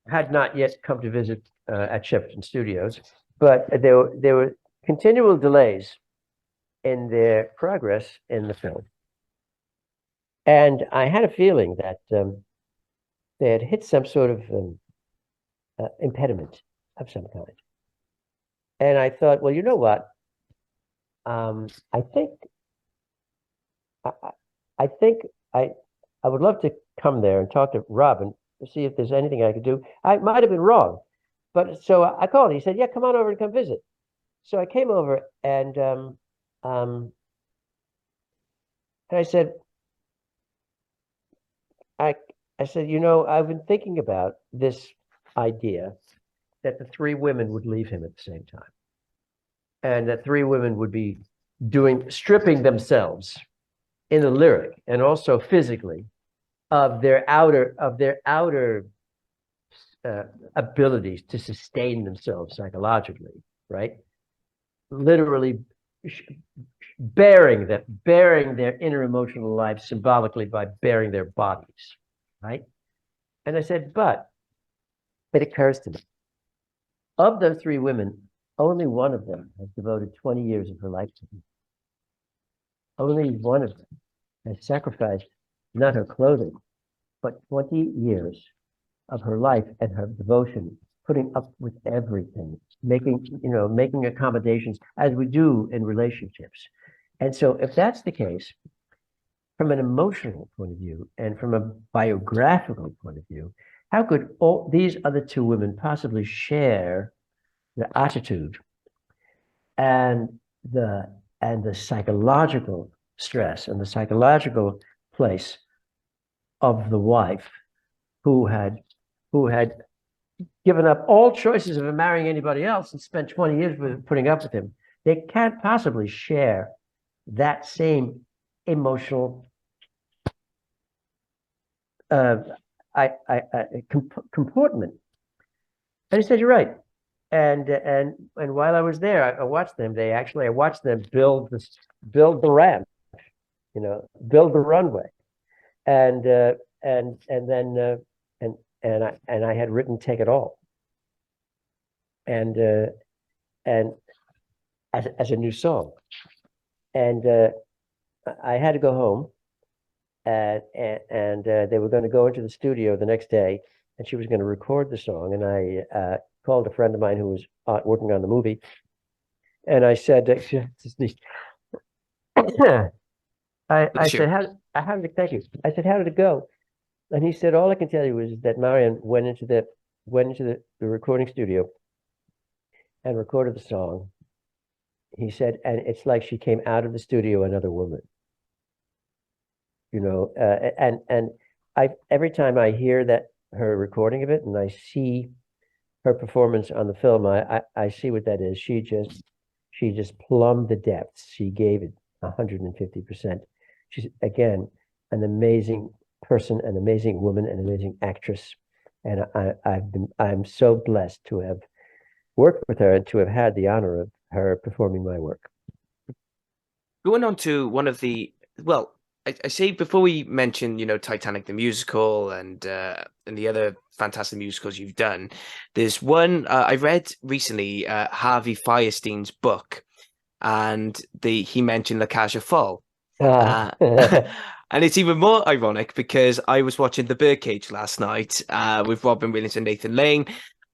had not yet come to visit at Shepperton Studios, but there were continual delays in their progress in the film. And I had a feeling that they had hit some sort of impediment of some kind. And I thought, well, you know what? I think I would love to come there and talk to Robin to see if there's anything I could do. I might have been wrong, but so I called. He said, "Yeah, come on over and come visit." So I came over and I said, I said, I've been thinking about this idea that the 3 women would leave him at the same time, and that 3 women would be stripping themselves in the lyric and also physically of their outer abilities to sustain themselves psychologically, right? Literally bearing their inner emotional lives symbolically by bearing their bodies, right? And I said, but it occurs to me, of those 3 women, only one of them has devoted 20 years of her life to me. Only one of them has sacrificed not her clothing, but 20 years of her life and her devotion, putting up with everything, making accommodations as we do in relationships. And so if that's the case, from an emotional point of view and from a biographical point of view, how could all these other 2 women possibly share the attitude and the psychological stress and the psychological place of the wife who had given up all choices of marrying anybody else and spent 20 years putting up with him? They can't possibly share that same emotional comportment. And he said, "You're right." And while I was there, I watched them. I watched them build the ramp, build the runway, and then I had written "Take It All," and as a new song, and I had to go home, and they were going to go into the studio the next day, and she was going to record the song, and I called a friend of mine who was working on the movie, and I said, I said, how did it, thank you. I said, "How did it go?" And he said, "All I can tell you is that Marion went into the recording studio and recorded the song." He said, "And it's like she came out of the studio another woman." And every time I hear her recording of it and I see her performance on the film, I see what that is. She just plumbed the depths. She gave it 150%. She's, again, an amazing person, an amazing woman, an amazing actress. And I'm so blessed to have worked with her and to have had the honor of her performing my work. Going on to one of the, well, I say before we mention, Titanic the Musical and the other fantastic musicals you've done, there's one I read recently, Harvey Fierstein's book, and he mentioned Cage Aux Folles. And it's even more ironic because I was watching The Birdcage last night with Robin Williams and Nathan Lane,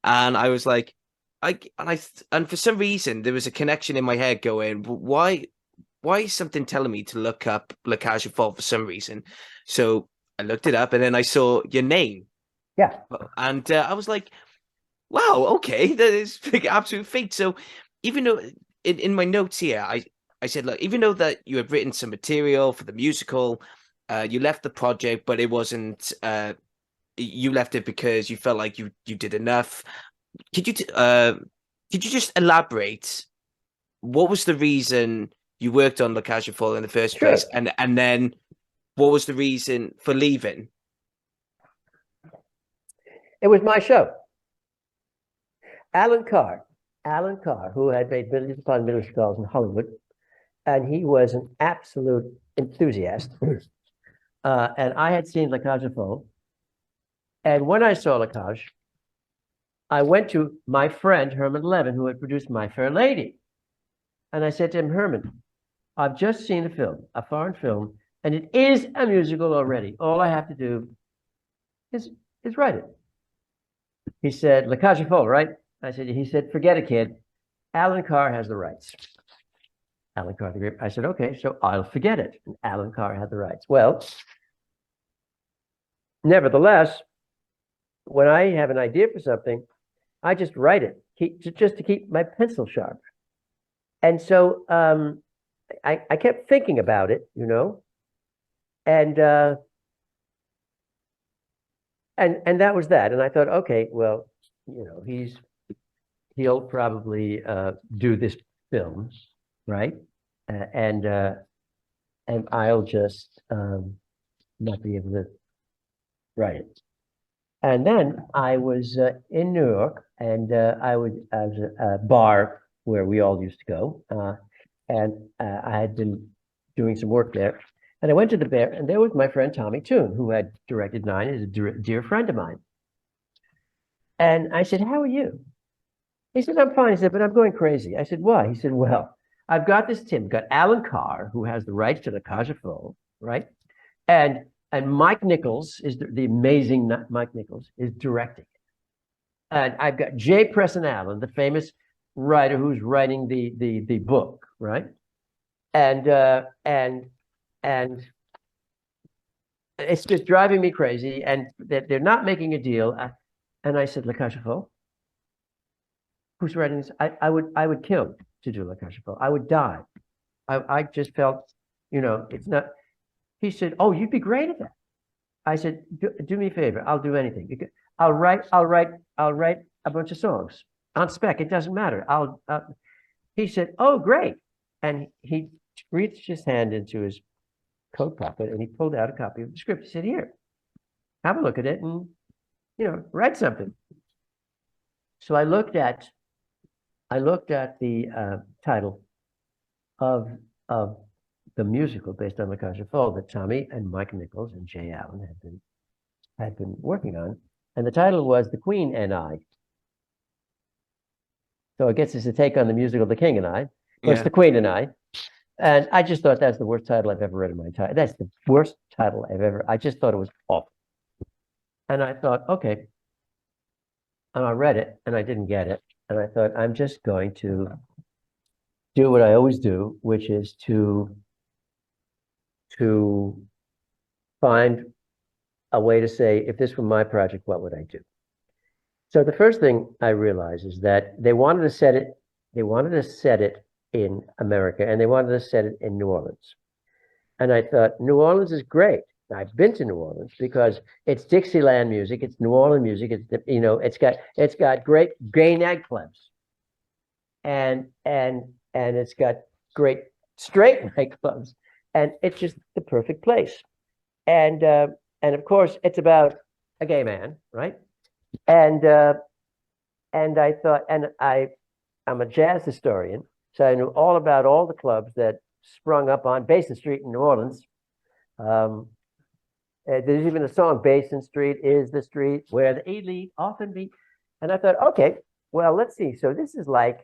and I was like, and for some reason there was a connection in my head going, why is something telling me to look up Cage Aux Folles for some reason? So I looked it up, and then I saw your name Yeah, And I was like, wow, okay, that is absolute fate. So even though in my notes here, I said, look, even though that you had written some material for the musical, you left the project, but it wasn't. You left it because you felt like you did enough. Could you could you just elaborate? What was the reason you worked on La Cage aux Folles in the first place, sure. and then what was the reason for leaving? It was my show. Alan Carr, Alan Carr, who had made millions upon millions of dollars in Hollywood, and he was an absolute enthusiast. And I had seen La Cage aux Folles. And when I saw La Cage, I went to my friend Herman Levin, who had produced My Fair Lady. And I said to him, Herman, I've just seen a film, a foreign film, and it is a musical already. All I have to do is write it. He said, La Cage aux Folles, right? He said, forget it, kid. Alan Carr has the rights. Alan Carr, I said, okay, so I'll forget it. And Alan Carr had the rights. Well, nevertheless, when I have an idea for something, I just write it, just to keep my pencil sharp. And so I kept thinking about it, and that was that. And I thought, okay, well, he'll probably do this film, right? And I'll just not be able to write it. And then I was in New York, and I was a bar where we all used to go, and I had been doing some work there. And I went to the bar, and there was my friend Tommy Tune, who had directed Nine, is a dear friend of mine. And I said, "How are you?" He said, "I'm fine." He said, "But I'm going crazy." I said, "Why?" He said, "Well, I've got this Tim, got Alan Carr, who has the rights to the Cage aux Folles, right? And Mike Nichols is the amazing Mike Nichols is directing it. And I've got J. Preston Allen, the famous writer who's writing the book, right? And it's just driving me crazy. And they're not making a deal." And I said, "La Cage aux Folles? Who's writing this?" I would kill to do La Cage aux Folles. I would die. I just felt, it's not. He said, "Oh, you'd be great at that." I said, do me a favor. I'll do anything. I'll write a bunch of songs on spec. It doesn't matter. He said, "Oh, great." And he reached his hand into his coat pocket and he pulled out a copy of the script. He said, "Here, have a look at it and, write something." So I looked at the title of the musical based on La Cage aux Folles that Tommy and Mike Nichols and Jay Allen had been working on, and the title was The Queen and I. So I guess it's a take on the musical The King and I. Well, it's The Queen and I. And I just thought that's the worst title I've ever read in my entire. That's the worst title I've ever. I just thought it was awful. And I thought, okay. And I read it and I didn't get it. And I thought, I'm just going to do what I always do, which is to find a way to say, if this were my project, what would I do? So the first thing I realized is that they wanted to set it in America, and they wanted to set it in New Orleans. And I thought, New Orleans is great. I've been to New Orleans because it's Dixieland music, it's New Orleans music, it's got great gay nightclubs. And it's got great straight nightclubs. And it's just the perfect place. And of course, it's about a gay man, right? And I thought, and I'm a jazz historian, so I knew all about all the clubs that sprung up on Basin Street in New Orleans. There's even a song, "Basin Street is the street where the elite often be." And I thought, okay, well, let's see. So this is like,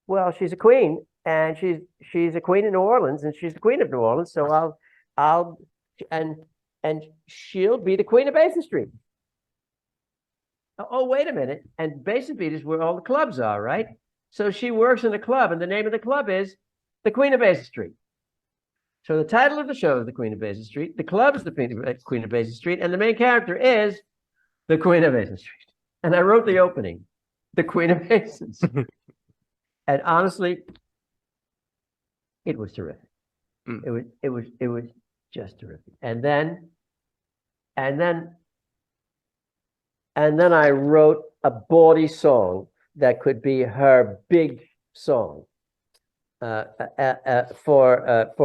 well, she's a queen, and she's a queen in New Orleans, and she's the queen of New Orleans. So and she'll be the queen of Basin Street. Oh, wait a minute. And Basin Street is where all the clubs are, right? So she works in a club, and the name of the club is the Queen of Basin Street. So the title of the show is The Queen of Basin Street. The club is the Queen of Basin Street, and the main character is The Queen of Hazen Street. And I wrote the opening, The Queen of Hazen Street. And honestly, it was terrific. Mm. It was just terrific. And then and then I wrote a bawdy song that could be her big song for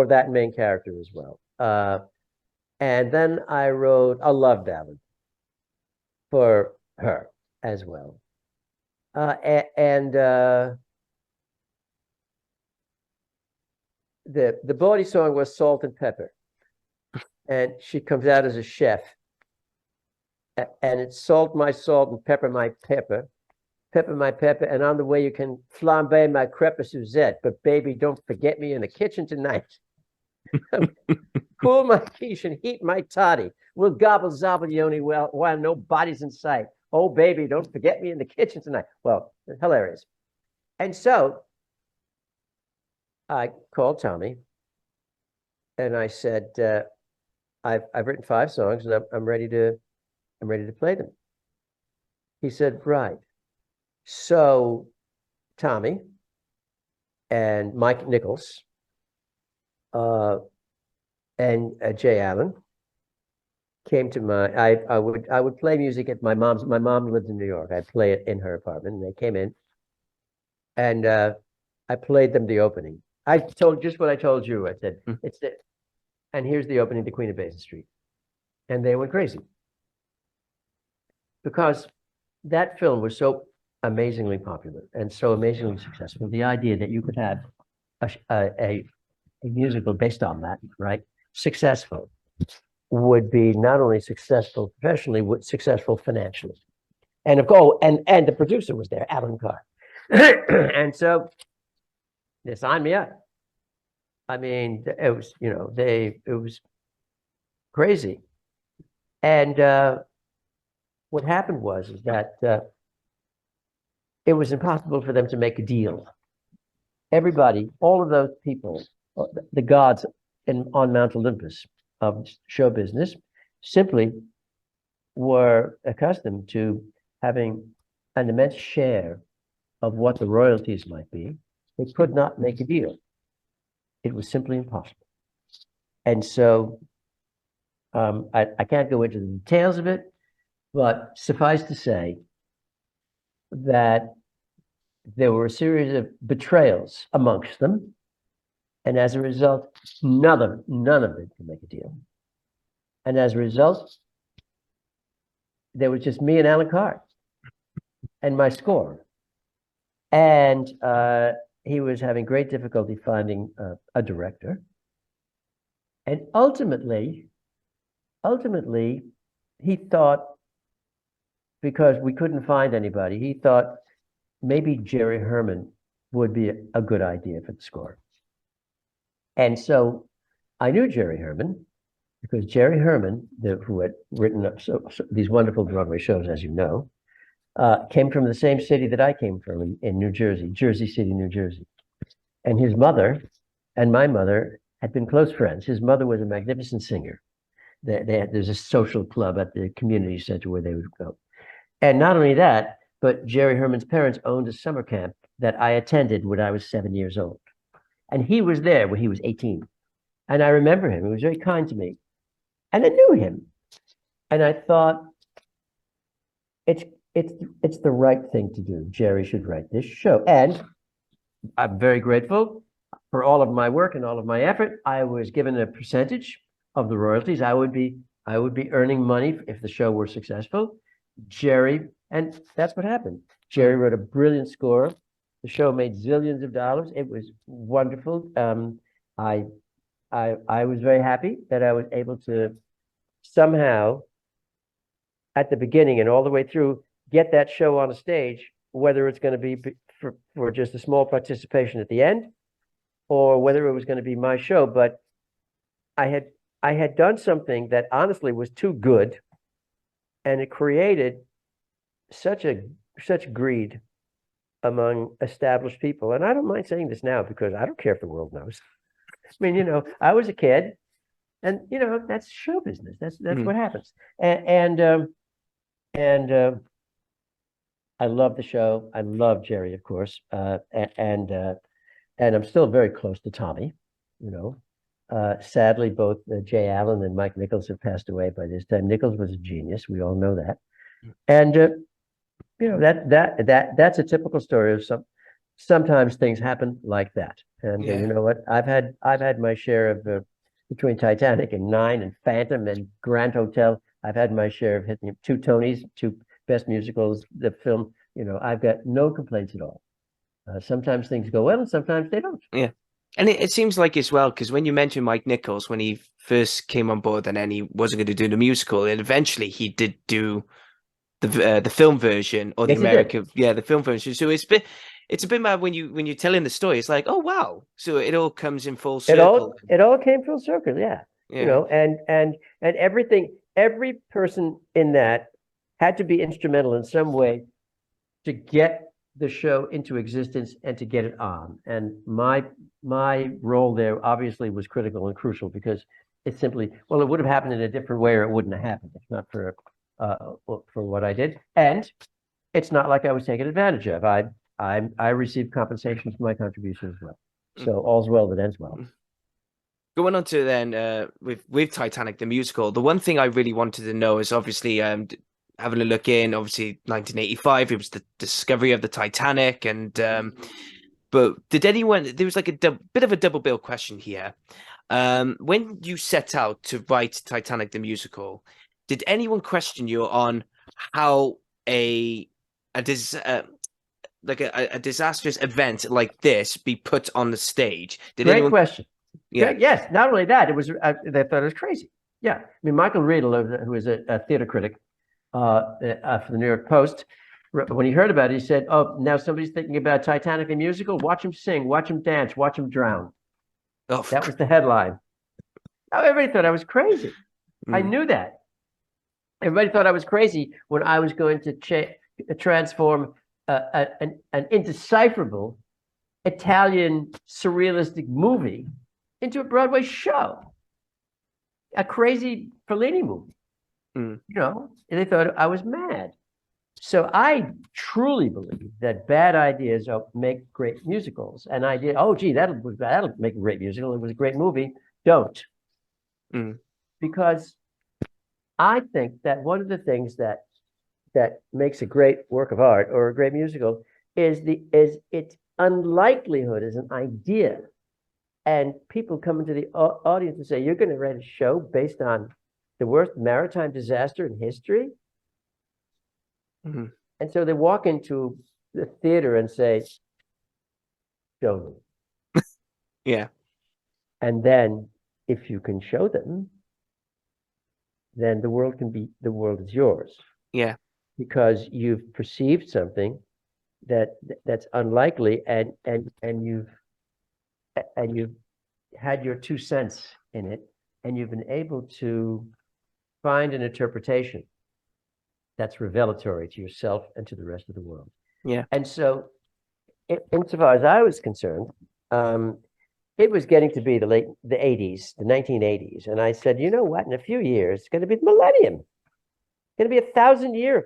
that main character as well. And then I wrote a love ballad for her as well. And the bawdy song was Salt and Pepper, and she comes out as a chef, and it's salt my salt and pepper my pepper, pepper my pepper, and on the way you can flambe my crepe Suzette, but baby, don't forget me in the kitchen tonight. Cool my quiche and heat my toddy. We'll gobble zobble yoni while nobody's in sight. Oh, baby, don't forget me in the kitchen tonight. Well, hilarious. And so I called Tommy and I said, I've written 5 songs and I'm ready to play them. He said, right. So Tommy and Mike Nichols and Jay Allen came to I would play music at my mom's. My mom lived in New York. I'd play it in her apartment, and they came in, and I played them the opening. I told just what I told you. I said, it's it. And here's the opening to Queen of Hazen Street. And they went crazy. Because that film was so amazingly popular and so amazingly successful. The idea that you could have a musical based on that, right? Successful would be not only successful professionally, but successful financially. And of course, and the producer was there, Alan Carr. And so they signed me up. I mean, it was, it was crazy. And what happened was that it was impossible for them to make a deal. Everybody, all of those people, the gods on Mount Olympus of show business, simply were accustomed to having an immense share of what the royalties might be. They could not make a deal. It was simply impossible. And so I can't go into the details of it, but suffice to say that there were a series of betrayals amongst them. And as a result, none of them could make a deal. And as a result, there was just me and Alan Carr and my score. And he was having great difficulty finding a director. And ultimately, he thought, because we couldn't find anybody, he thought maybe Jerry Herman would be a good idea for the score. And so I knew Jerry Herman because Jerry Herman, who had written these wonderful Broadway shows, as you know, came from the same city that I came from in New Jersey, Jersey City, New Jersey. And his mother and my mother had been close friends. His mother was a magnificent singer. There's a social club at the community center where they would go. And not only that, but Jerry Herman's parents owned a summer camp that I attended when I was 7 years old. And he was there when he was 18. And I remember him. He was very kind to me. And I knew him. And I thought, it's the right thing to do. Jerry should write this show. And I'm very grateful for all of my work and all of my effort. I was given a percentage of the royalties. I would be earning money if the show were successful. Jerry, and that's what happened. Jerry wrote a brilliant score. The show made zillions of dollars. It was wonderful. I was very happy that I was able to somehow, at the beginning and all the way through, get that show on a stage, whether it's going to be for just a small participation at the end, or whether it was going to be my show. But I had done something that honestly was too good, and it created such greed among established people. And I don't mind saying this now because I don't care if the world knows. I mean, I was a kid, and that's show business. That's what happens. And And I love the show. I love Jerry, of course, and I'm still very close to Tommy. You know, sadly, both Jay Allen and Mike Nichols have passed away by this time. Nichols was a genius. We all know that. And that's a typical story of sometimes things happen like that. And Yeah. you know what? I've had my share of between Titanic and Nine and Phantom and Grand Hotel. I've had my share of hitting two Tonys, two best musicals, the film. I've got no complaints at all. Sometimes things go well and sometimes they don't. Yeah. And it seems like as well, because when you mentioned Mike Nichols, when he first came on board and then he wasn't going to do the musical, and eventually he did do the film version or the Yes, he did. American, yeah, the film version. So it's a bit mad when you're telling the story. It's like, oh wow, so it all comes in full It circle. all it all came full circle, yeah. Yeah. And everything, every person in that had to be instrumental in some way to get the show into existence and to get it on. And my role there obviously was critical and crucial because it simply, well, it would have happened in a different way or it wouldn't have happened if not for what I did. And it's not like I was taken advantage of. I received compensation for my contribution as well. So all's well that ends well. Going on to then with Titanic the musical, the one thing I really wanted to know is obviously having a look in, obviously 1985, it was the discovery of the Titanic, and but did anyone? There was like a bit of a double bill question here. When you set out to write Titanic the musical, did anyone question you on how a dis like a disastrous event like this be put on the stage? Did Great anyone? question. Yeah. Yes, not only that, it was they thought it was crazy. Yeah, I mean Michael Riedel, who is a theater critic for the New York Post, when he heard about it, he said, "Oh, now somebody's thinking about Titanic the musical. Watch him sing, watch him dance, watch him drown." Oh, That was the headline. Now, everybody thought I was crazy. I mm, knew that. Everybody thought I was crazy when I was going to transform an indecipherable Italian surrealistic movie into a Broadway show, a crazy Fellini movie. mm, And they thought I was mad. So I truly believe that bad ideas make great musicals. And I did, oh, gee, that'll make a great musical. It was a great movie. Don't. mm, Because I think that one of the things that makes a great work of art or a great musical is its unlikelihood as an idea. And people come into the audience and say, "You're going to write a show based on the worst maritime disaster in history?" mm. And so they walk into the theater and say, "Show me." Yeah, And then if you can show them, then the world is yours yeah, because you've perceived something that's unlikely and you've had your 2 cents in it and you've been able to find an interpretation that's revelatory to yourself and to the rest of the world. yeah. And so, insofar as I was concerned, it was getting to be the 80s, the 1980s. And I said, you know what? In a few years, it's going to be the millennium. It's going to be 1,000 years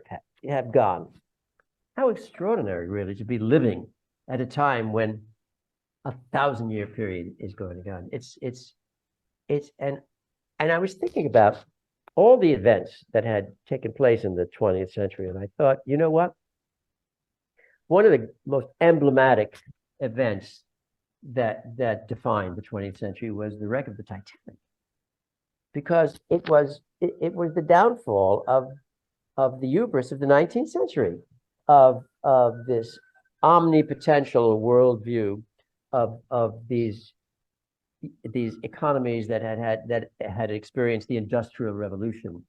have gone. How extraordinary, really, to be living at a time when 1,000 year period is going on. And I was thinking about all the events that had taken place in the 20th century, and I thought, you know what? One of the most emblematic events that defined the 20th century was the wreck of the Titanic, because it was the downfall of the hubris of the 19th century, of this omnipotential worldview of these economies that had experienced the Industrial Revolution,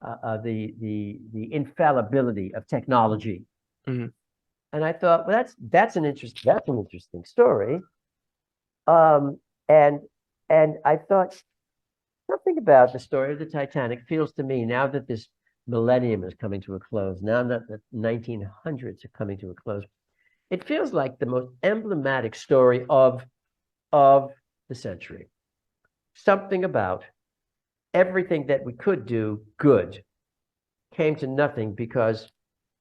the infallibility of technology. Mm-hmm. And I thought, well, that's an interesting story. Um, and and I thought something about the story of the Titanic feels to me, now that this millennium is coming to a close, now that the 1900s are coming to a close, it feels like the most emblematic story of the century. Something about everything that we could do good came to nothing because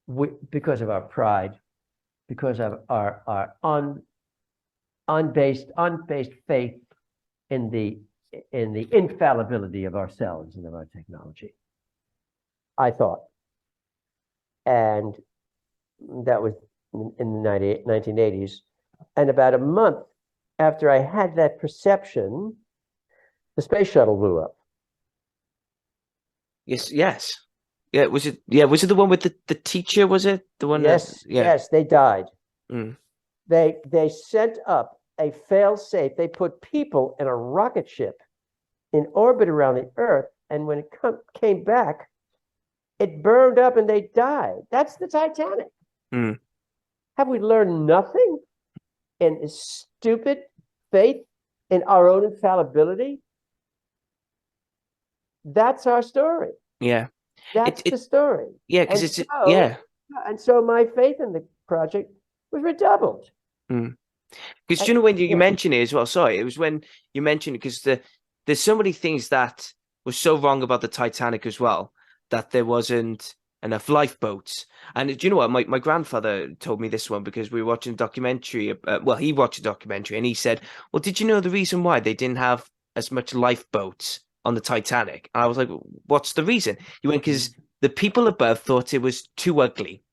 of our pride, because of our unbased faith in the infallibility of ourselves and of our technology, I thought. And that was in the 1980s. And about a month after I had that perception, the space shuttle blew up. Yes. Yeah, was it the one with the teacher, was it? The one Yes, yes, they died. Mm. They sent up a fail-safe. They put people in a rocket ship in orbit around the Earth, and when it came back, it burned up and they died. That's the Titanic. Mm. Have we learned nothing in stupid faith in our own infallibility? That's our story. Yeah. That's the story. Yeah, because And so my faith in the project was redoubled. Because you know when you mention it as well. Sorry, it was when you mentioned it because there's so many things that were so wrong about the Titanic as well, that there wasn't enough lifeboats. And do you know what? My grandfather told me this one because we were watching a documentary. Well, he watched a documentary and he said, "Well, did you know the reason why they didn't have as much lifeboats on the Titanic?" And I was like, "What's the reason?" He went, "Because the people above thought it was too ugly."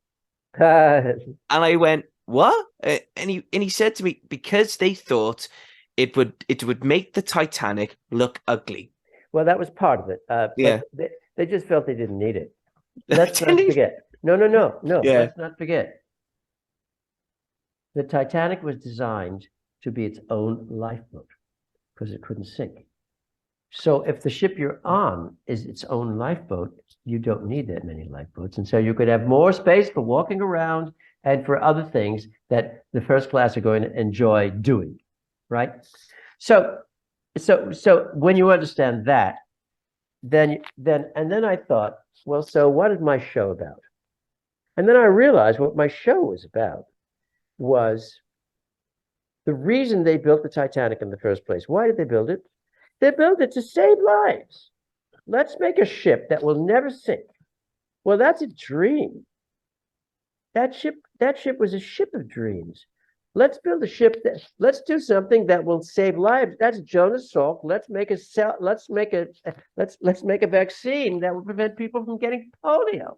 And I went, "What?" And he said to me, because they thought it would make the Titanic look ugly. Well, that was part of it. Yeah. But they just felt they didn't need it. Let's not forget. No. Yeah. Let's not forget. The Titanic was designed to be its own lifeboat because it couldn't sink. So if the ship you're on is its own lifeboat, you don't need that many lifeboats. And so you could have more space for walking around and for other things that the first class are going to enjoy doing, right? So when you understand that, then I thought, well, so what is my show about? And then I realized what my show was about was the reason they built the Titanic in the first place. Why did they build it? They built it to save lives. Let's make a ship that will never sink. Well, that's a dream. That ship was a ship of dreams. Let's build a ship let's do something that will save lives. That's Jonas Salk. Let's make a vaccine that will prevent people from getting polio.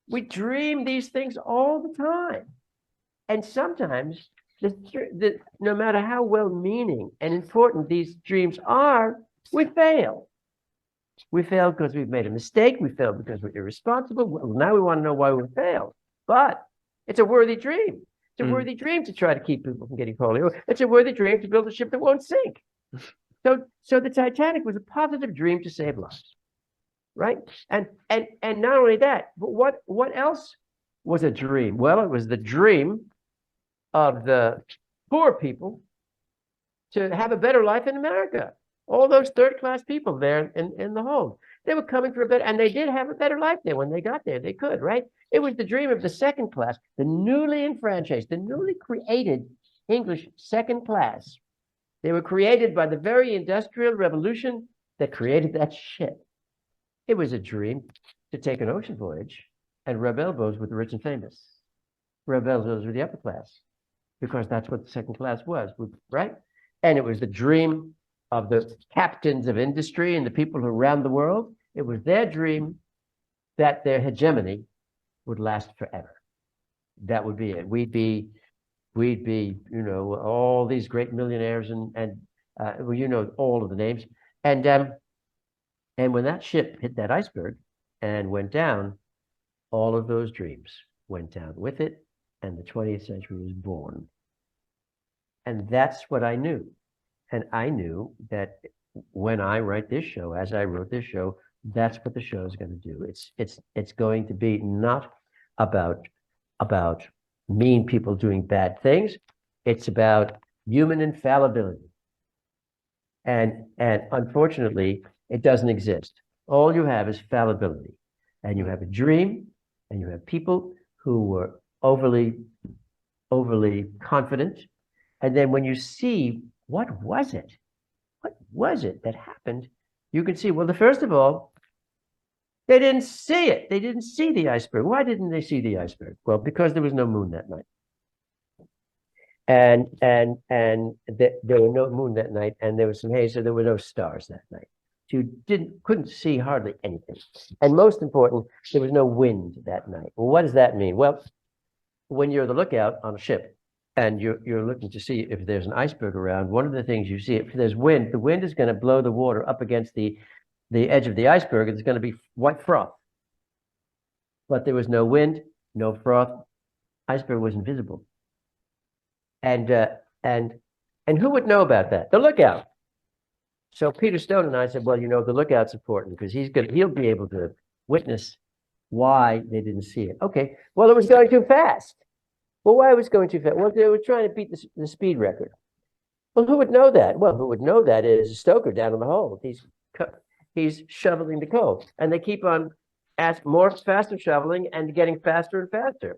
We dream these things all the time. And sometimes no matter how well-meaning and important these dreams are, we fail. We fail because we've made a mistake. We fail because we're irresponsible. Well, now we want to know why we failed. But it's a worthy dream. It's a worthy dream to try to keep people from getting polio. It's a worthy dream to build a ship that won't sink. So the Titanic was a positive dream to save lives, right? And not only that, but what else was a dream? Well, it was the dream of the poor people to have a better life in America. All those third-class people there in the hold, they were coming for a better, and they did have a better life there when they got there. They could, right? It was the dream of the second class, the newly enfranchised, the newly created English second class. They were created by the very industrial revolution that created that ship. It was a dream to take an ocean voyage and rub elbows with the rich and famous. Rub elbows with the upper class, because that's what the second class was, right? And it was the dream of the captains of industry and the people around the world. It was their dream that their hegemony would last forever. That would be it. We'd be, all these great millionaires and all of the names. And when that ship hit that iceberg and went down, all of those dreams went down with it, and the 20th century was born. And that's what I knew. And I knew that when I write this show, as I wrote this show, that's what the show is going to do. It's going to be not about mean people doing bad things. It's about human infallibility. And unfortunately, it doesn't exist. All you have is fallibility. And you have a dream, and you have people who were overly confident. And then when you see what was it that happened, you can see, well, first of all, They didn't see it. They didn't see the iceberg. Why didn't they see the iceberg? Well, because there was no moon that night. There were no moon that night, and there was some haze, so there were no stars that night. So you couldn't see hardly anything. And most important, there was no wind that night. Well, what does that mean? Well, when you're the lookout on a ship and you're looking to see if there's an iceberg around, one of the things you see, if there's wind, the wind is going to blow the water up against the edge of the iceberg, and it's going to be white froth. But there was no wind, no froth. Iceberg was invisible. And who would know about that? The lookout. So Peter Stone and I said, well, the lookout's important because he'll be able to witness why they didn't see it. Okay. Well, it was going too fast. Well, why was it going too fast? Well, they were trying to beat the speed record. Well, who would know that? Well, who would know that is a stoker down in the hold. He's shoveling the coal, and they keep on faster shoveling and getting faster and faster.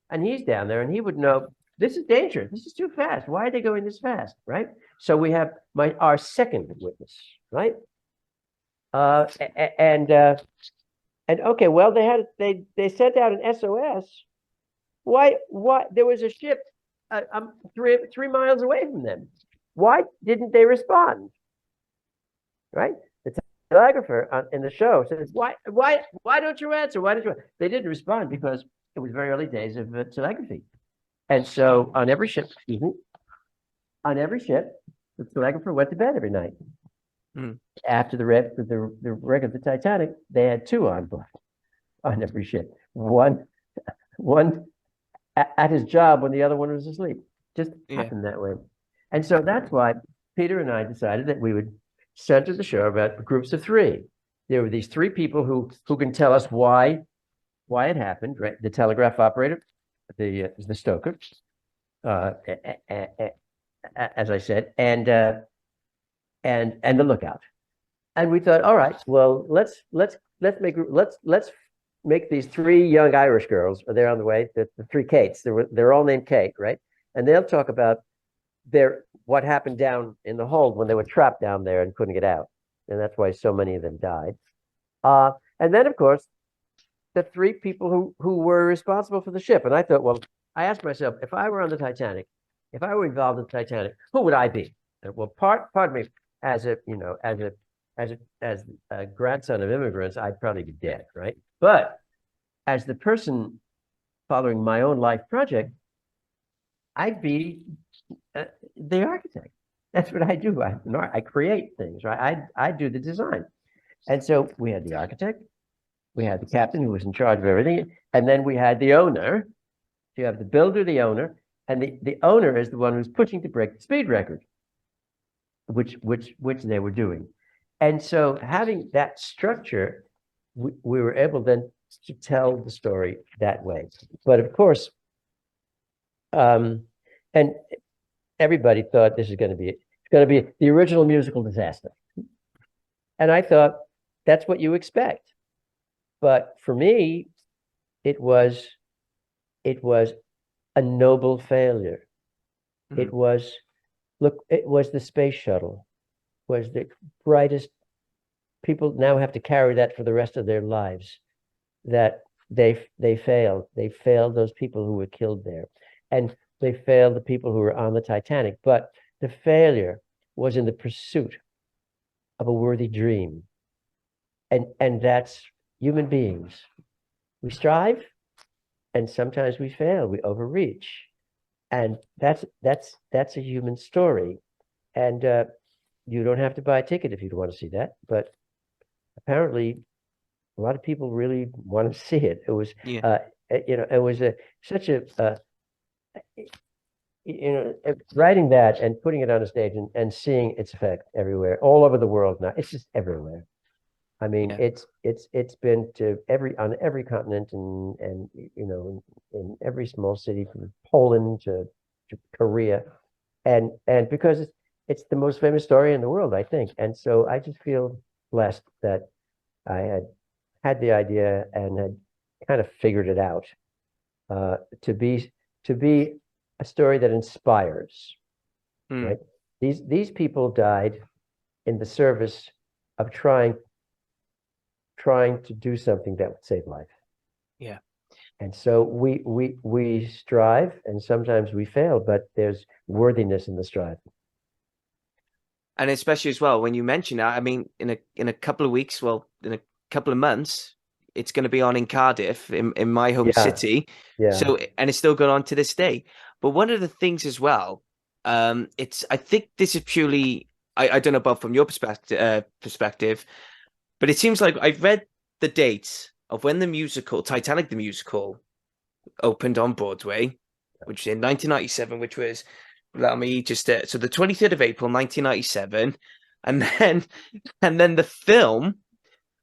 And he's down there, and he would know this is dangerous. This is too fast. Why are they going this fast? Right. So we have our second witness. Right. And okay. Well, they sent out an SOS. Why? There was a ship 3 miles away from them. Why didn't they respond? Right. The telegrapher in the show says, "Why don't you answer? Why don't you?" They didn't respond because it was very early days of telegraphy. And so on every ship, the telegrapher went to bed every night. After the wreck of the Titanic, they had two on board on every ship. One at his job when the other one was asleep. Just happened that way. And so that's why Peter and I decided that we would center the show about groups of three. There were these three people who can tell us why it happened, right? The telegraph operator, the stoker, as I said, and the lookout. And we thought, all right, well, let's make these three young Irish girls. They're on the way. The three Kates. They're all named Kate, right? And they'll talk about what happened down in the hold when they were trapped down there and couldn't get out, and that's why so many of them died. And then, of course, the three people who were responsible for the ship. And I thought, well, I asked myself, if I were on the Titanic, if I were involved in the Titanic, who would I be? Well, pardon me, as a grandson of immigrants, I'd probably be dead, right? But as the person following my own life project, I'd be the architect. That's what I do. I create things, right? I do the design. And so we had the architect, we had the captain who was in charge of everything, and then we had the owner. So you have the builder, the owner, and the owner is the one who's pushing to break the speed record, which they were doing. And so having that structure, we were able then to tell the story that way. But of course, and everybody thought this is going to be the original musical disaster. And I thought that's what you expect. But for me, it was a noble failure. It was the space shuttle, was the brightest. People now have to carry that for the rest of their lives, that they failed. They failed those people who were killed there. And they failed the people who were on the Titanic. But the failure was in the pursuit of a worthy dream. And that's human beings. We strive, and sometimes we fail, we overreach. And that's a human story. And you don't have to buy a ticket if you don't want to see that. But apparently, a lot of people really want to see it. It was, it was such a writing that and putting it on a stage and seeing its effect everywhere, all over the world now. It's just everywhere. I mean, it's been on every continent and in every small city from Poland to Korea, and because it's the most famous story in the world, I think. And so I just feel blessed that I had the idea and had kind of figured it out to be a story that inspires. Right? These people died in the service of trying trying to do something that would save life. Yeah. And so we strive, and sometimes we fail, but there's worthiness in the strive. And especially as well when you mention that, I mean, in a couple of weeks, well, in a couple of months, it's going to be on in Cardiff, in my home Yeah, city. yeah, So, and it's still going on to this day. But one of the things as well, I think this is purely, I don't know about from your perspective, but it seems like I've read the dates of when the musical Titanic the musical opened on Broadway, which was in 1997, which was, allow me just so the 23rd of April 1997, and then the film,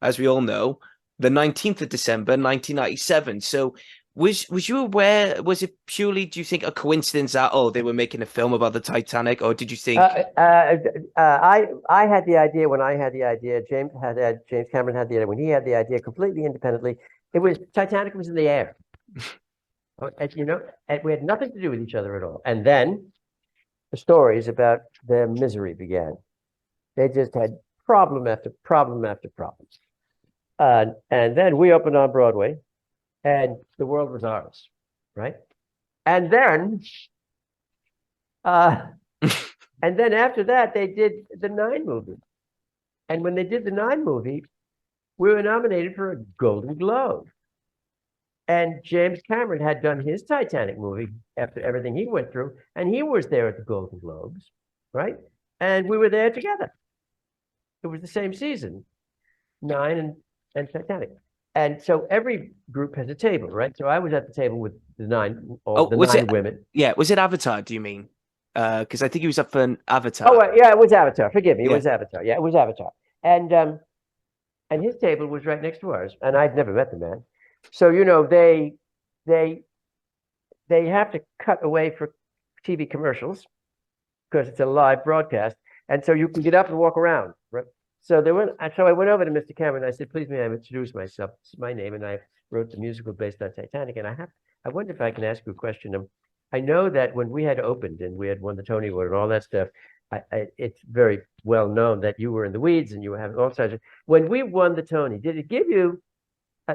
as we all know, the 19th of December 1997. So was you aware? Was it purely, do you think, a coincidence that they were making a film about the Titanic, or did you think? I had the idea when I had the idea. James Cameron had the idea when he had the idea completely independently. It was Titanic was in the air. And, and we had nothing to do with each other at all. And then the stories about their misery began. They just had problem after problem after problem. And then we opened on Broadway, and the world was ours, right? And then, uh, and then after that, they did the Nine movie. And when they did the Nine movie, we were nominated for a Golden Globe. And James Cameron had done his Titanic movie after everything he went through, and he was there at the Golden Globes, right? And we were there together. It was the same season, Nine and Titanic. And so every group has a table, right? So I was at the table with the nine, all Oh, the was it? nine women. Yeah, was it Avatar? Do you mean? Because I think he was up for an Oh, Avatar. yeah, it was Avatar. Forgive me, it Yeah. was Avatar. Yeah, it was Avatar. And his table was right next to ours, and I'd never met the man. So they they have to cut away for TV commercials because it's a live broadcast, and so you can get up and walk around. Right? So I went over to Mr. Cameron. I said, "Please, may I introduce myself? This is my name, and I wrote the musical based on Titanic. And I wonder if I can ask you a question. I know that when we had opened and we had won the Tony Award and all that stuff, it's very well known that you were in the weeds and you were having all sorts of. When we won the Tony, did it give you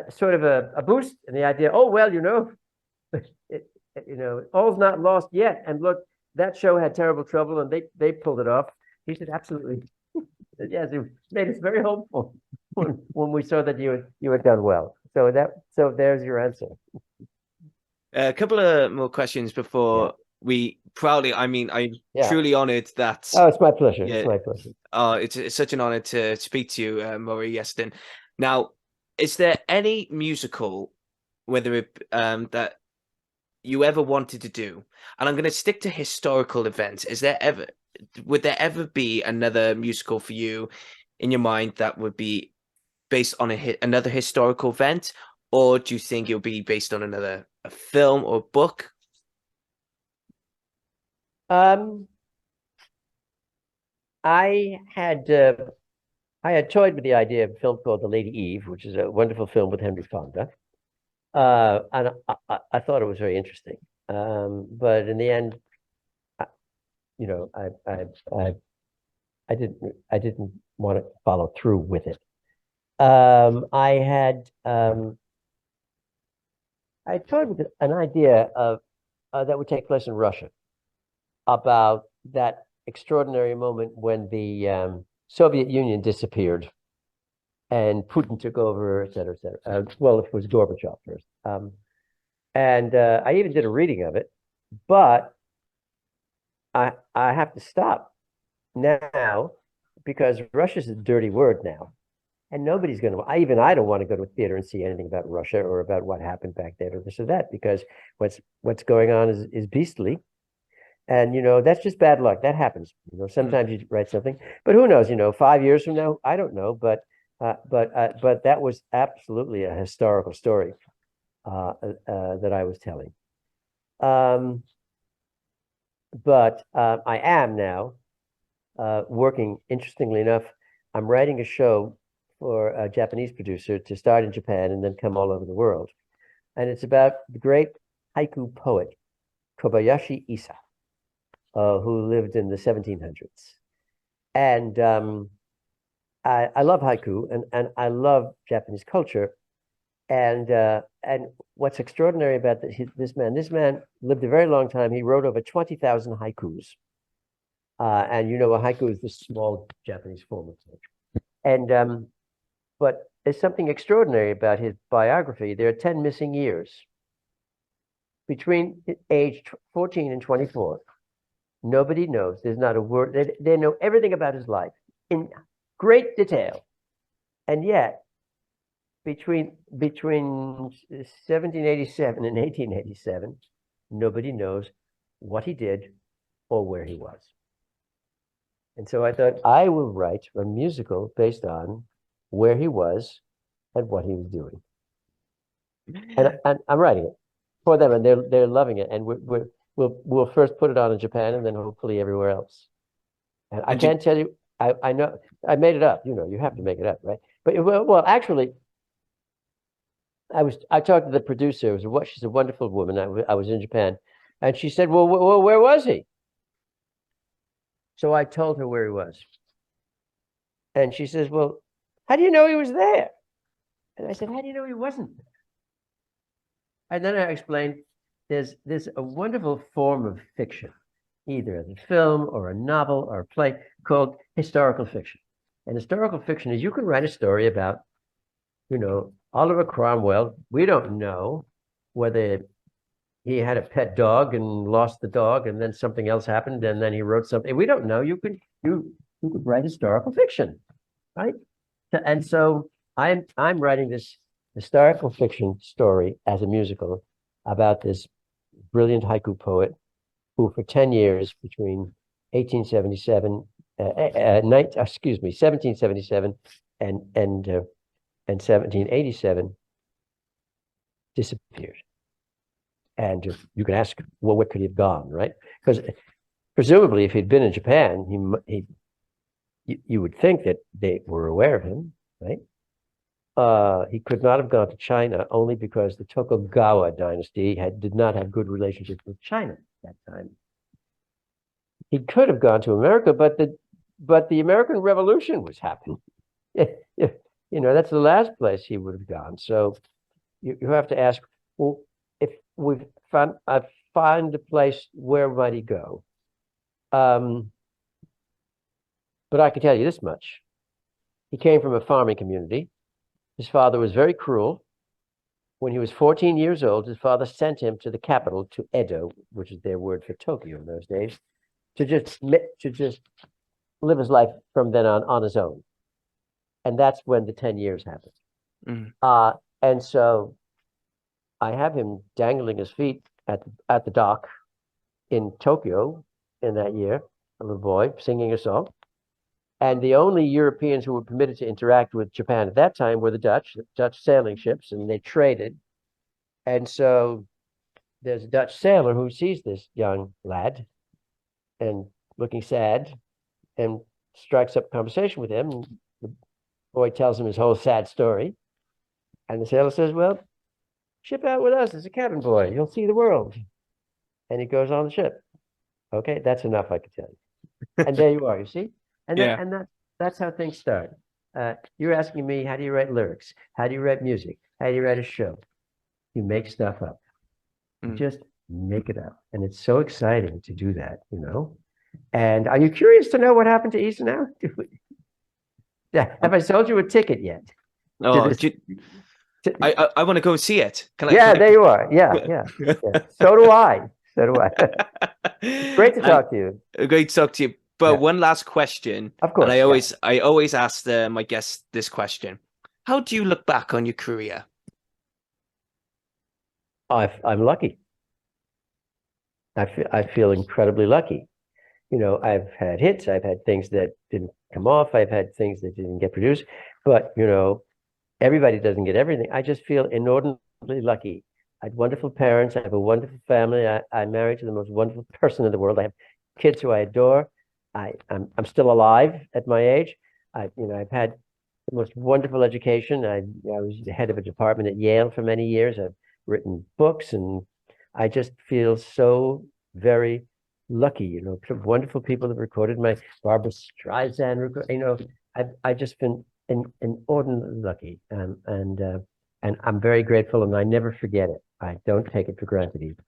sort of a boost in the idea? Oh well, it, all's not lost yet. And look, that show had terrible trouble, and they pulled it off." He said, "Absolutely." Yes, it made us very hopeful when we saw that you had done well. So there's your answer. A couple of more questions Yeah, before we proudly. I mean, I'm yeah. truly honored that. Oh, it's my pleasure. Yeah. It's my pleasure. It's such an honor to speak to you, Maury Yeston. Now, is there any musical, whether it that you ever wanted to do? And I'm going to stick to historical events. Would there ever be another musical for you in your mind that would be based on another historical event, or do you think it'll be based on a film or a book? Um, I had toyed with the idea of a film called The Lady Eve, which is a wonderful film with Henry Fonda. And I thought it was very interesting. But in the end, I, you know, I didn't want to follow through with it. I had I toyed with an idea of that would take place in Russia about that extraordinary moment when the Soviet Union disappeared and Putin took over, et cetera, et cetera. Well, it was Gorbachev first. And I even did a reading of it, but I have to stop now because Russia's a dirty word now. And nobody's going to, I don't want to go to a theater and see anything about Russia or about what happened back then or this or that, because what's going on is beastly. And, that's just bad luck. That happens. Sometimes you write something, but who knows, 5 years from now, I don't know. But that was absolutely a historical story that I was telling. But I am now working, interestingly enough, I'm writing a show for a Japanese producer to start in Japan and then come all over the world. And it's about the great haiku poet, Kobayashi Isa, who lived in the 1700s. And I love haiku and I love Japanese culture. And what's extraordinary about this man lived a very long time. He wrote over 20,000 haikus. And you know, a haiku is this small Japanese form of poetry. And but there's something extraordinary about his biography. There are 10 missing years between age 14 and 24. Nobody knows. There's not a word. They know everything about his life in great detail. And yet, between 1787 and 1887, nobody knows what he did or where he was. And so I thought I will write a musical based on where he was and what he was doing. And I'm writing it for them, and they're loving it. And we'll first put it on in Japan, and then hopefully everywhere else. And I can't tell you. I know I made it up. You know, you have to make it up, right? But well, actually, I talked to the producer. She's a wonderful woman. I was in Japan, and she said, "Well, where was he?" So I told her where he was, and she says, "Well, how do you know he was there?" And I said, "How do you know he wasn't there?" And then I explained, there's a wonderful form of fiction, either a film or a novel or a play, called historical fiction. And historical fiction is you can write a story about, you know, Oliver Cromwell. We don't know whether he had a pet dog and lost the dog, and then something else happened, and then he wrote something. We don't know. You could write historical fiction, right? And so I'm writing this historical fiction story as a musical about this brilliant haiku poet who, for 10 years between 1877, 1777 and 1787, disappeared. And you can ask, well, where could he have gone, right? Because presumably, if he'd been in Japan, you would think that they were aware of him, right? He could not have gone to China only because the Tokugawa dynasty did not have good relationships with China at that time. He could have gone to America, but the American Revolution was happening. You know, that's the last place he would have gone. So you have to ask, well, if I find a place, where might he go? But I can tell you this much. He came from a farming community. His father was very cruel. When he was 14 years old, his father sent him to the capital, to Edo, which is their word for Tokyo in those days, to just live his life from then on his own. And that's when the 10 years happened. Mm. And so I have him dangling his feet at the dock in Tokyo in that year, a little boy singing a song. And the only Europeans who were permitted to interact with Japan at that time were the Dutch sailing ships, and they traded. And so there's a Dutch sailor who sees this young lad and looking sad and strikes up a conversation with him. The boy tells him his whole sad story. And the sailor says, well, ship out with us as a cabin boy. You'll see the world. And he goes on the ship. Okay, that's enough, I can tell you. And there you are, you see? And that's how things start. You're asking me, how do you write lyrics? How do you write music? How do you write a show? You make stuff up. You just make it up. And it's so exciting to do that, you know? And are you curious to know what happened to East now? Have I sold you a ticket yet? Oh, I want to go see it. There you are. Yeah. So do I. Great to talk to you. Great to talk to you. But one last question. Of course. And I always ask my guests this question. How do you look back on your career? I'm lucky. I feel incredibly lucky. You know, I've had hits. I've had things that didn't come off. I've had things that didn't get produced. But, you know, everybody doesn't get everything. I just feel inordinately lucky. I had wonderful parents. I have a wonderful family. I'm married to the most wonderful person in the world. I have kids who I adore. I'm still alive at my age. I've had the most wonderful education. I was the head of a department at Yale for many years. I've written books, and I just feel so very lucky. You know, wonderful people have recorded my Barbara Streisand. You know, I've just been inordinately lucky, and I'm very grateful, and I never forget it. I don't take it for granted either.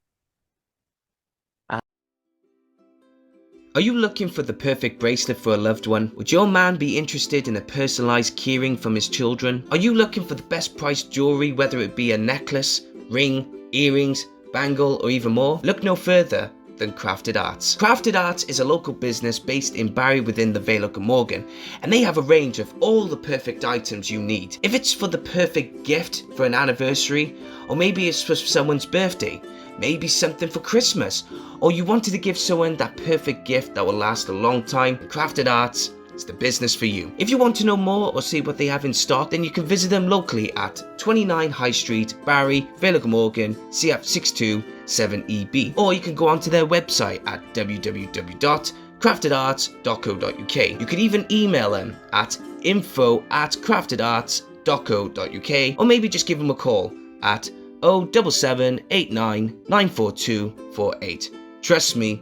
Are you looking for the perfect bracelet for a loved one? Would your man be interested in a personalized keyring from his children? Are you looking for the best priced jewelry, whether it be a necklace, ring, earrings, bangle, or even more? Look no further than Crafted Arts. Crafted Arts is a local business based in Barry within the Vale of Glamorgan, and they have a range of all the perfect items you need. If it's for the perfect gift for an anniversary, or maybe it's for someone's birthday, maybe something for Christmas, or you wanted to give someone that perfect gift that will last a long time, Crafted Arts is the business for you. If you want to know more or see what they have in stock, then you can visit them locally at 29 High Street, Barry, Vale of Glamorgan, CF627EB, or you can go onto their website at www.craftedarts.co.uk. You could even email them at info@craftedarts.co.uk, or maybe just give them a call at 07789 94248. Trust me,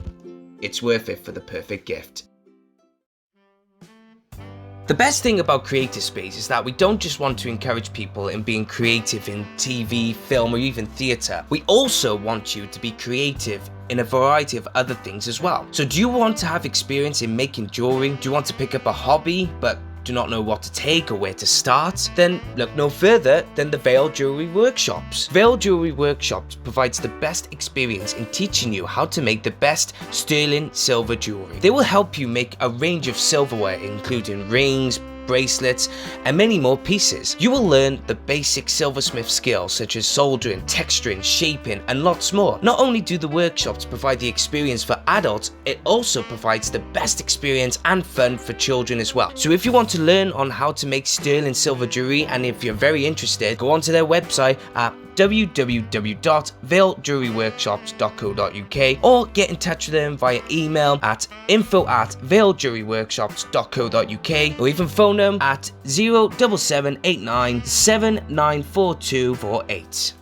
it's worth it for the perfect gift. The best thing about Creative Space is that we don't just want to encourage people in being creative in TV, film, or even theatre. We also want you to be creative in a variety of other things as well. So do you want to have experience in making jewelry? Do you want to pick up a hobby but do not know what to take or where to start? Then look no further than the Vale Jewelry Workshops. Vale Jewelry Workshops provides the best experience in teaching you how to make the best sterling silver jewelry. They will help you make a range of silverware, including rings, bracelets, and many more pieces. You will learn the basic silversmith skills such as soldering, texturing, shaping, and lots more. Not only do the workshops provide the experience for adults, it also provides the best experience and fun for children as well. So if you want to learn on how to make sterling silver jewelry, and if you're very interested, go onto their website at www.valejewelryworkshops.co.uk or get in touch with them via email at info@valejewelryworkshops.co.uk, or even phone them at 07789 794248.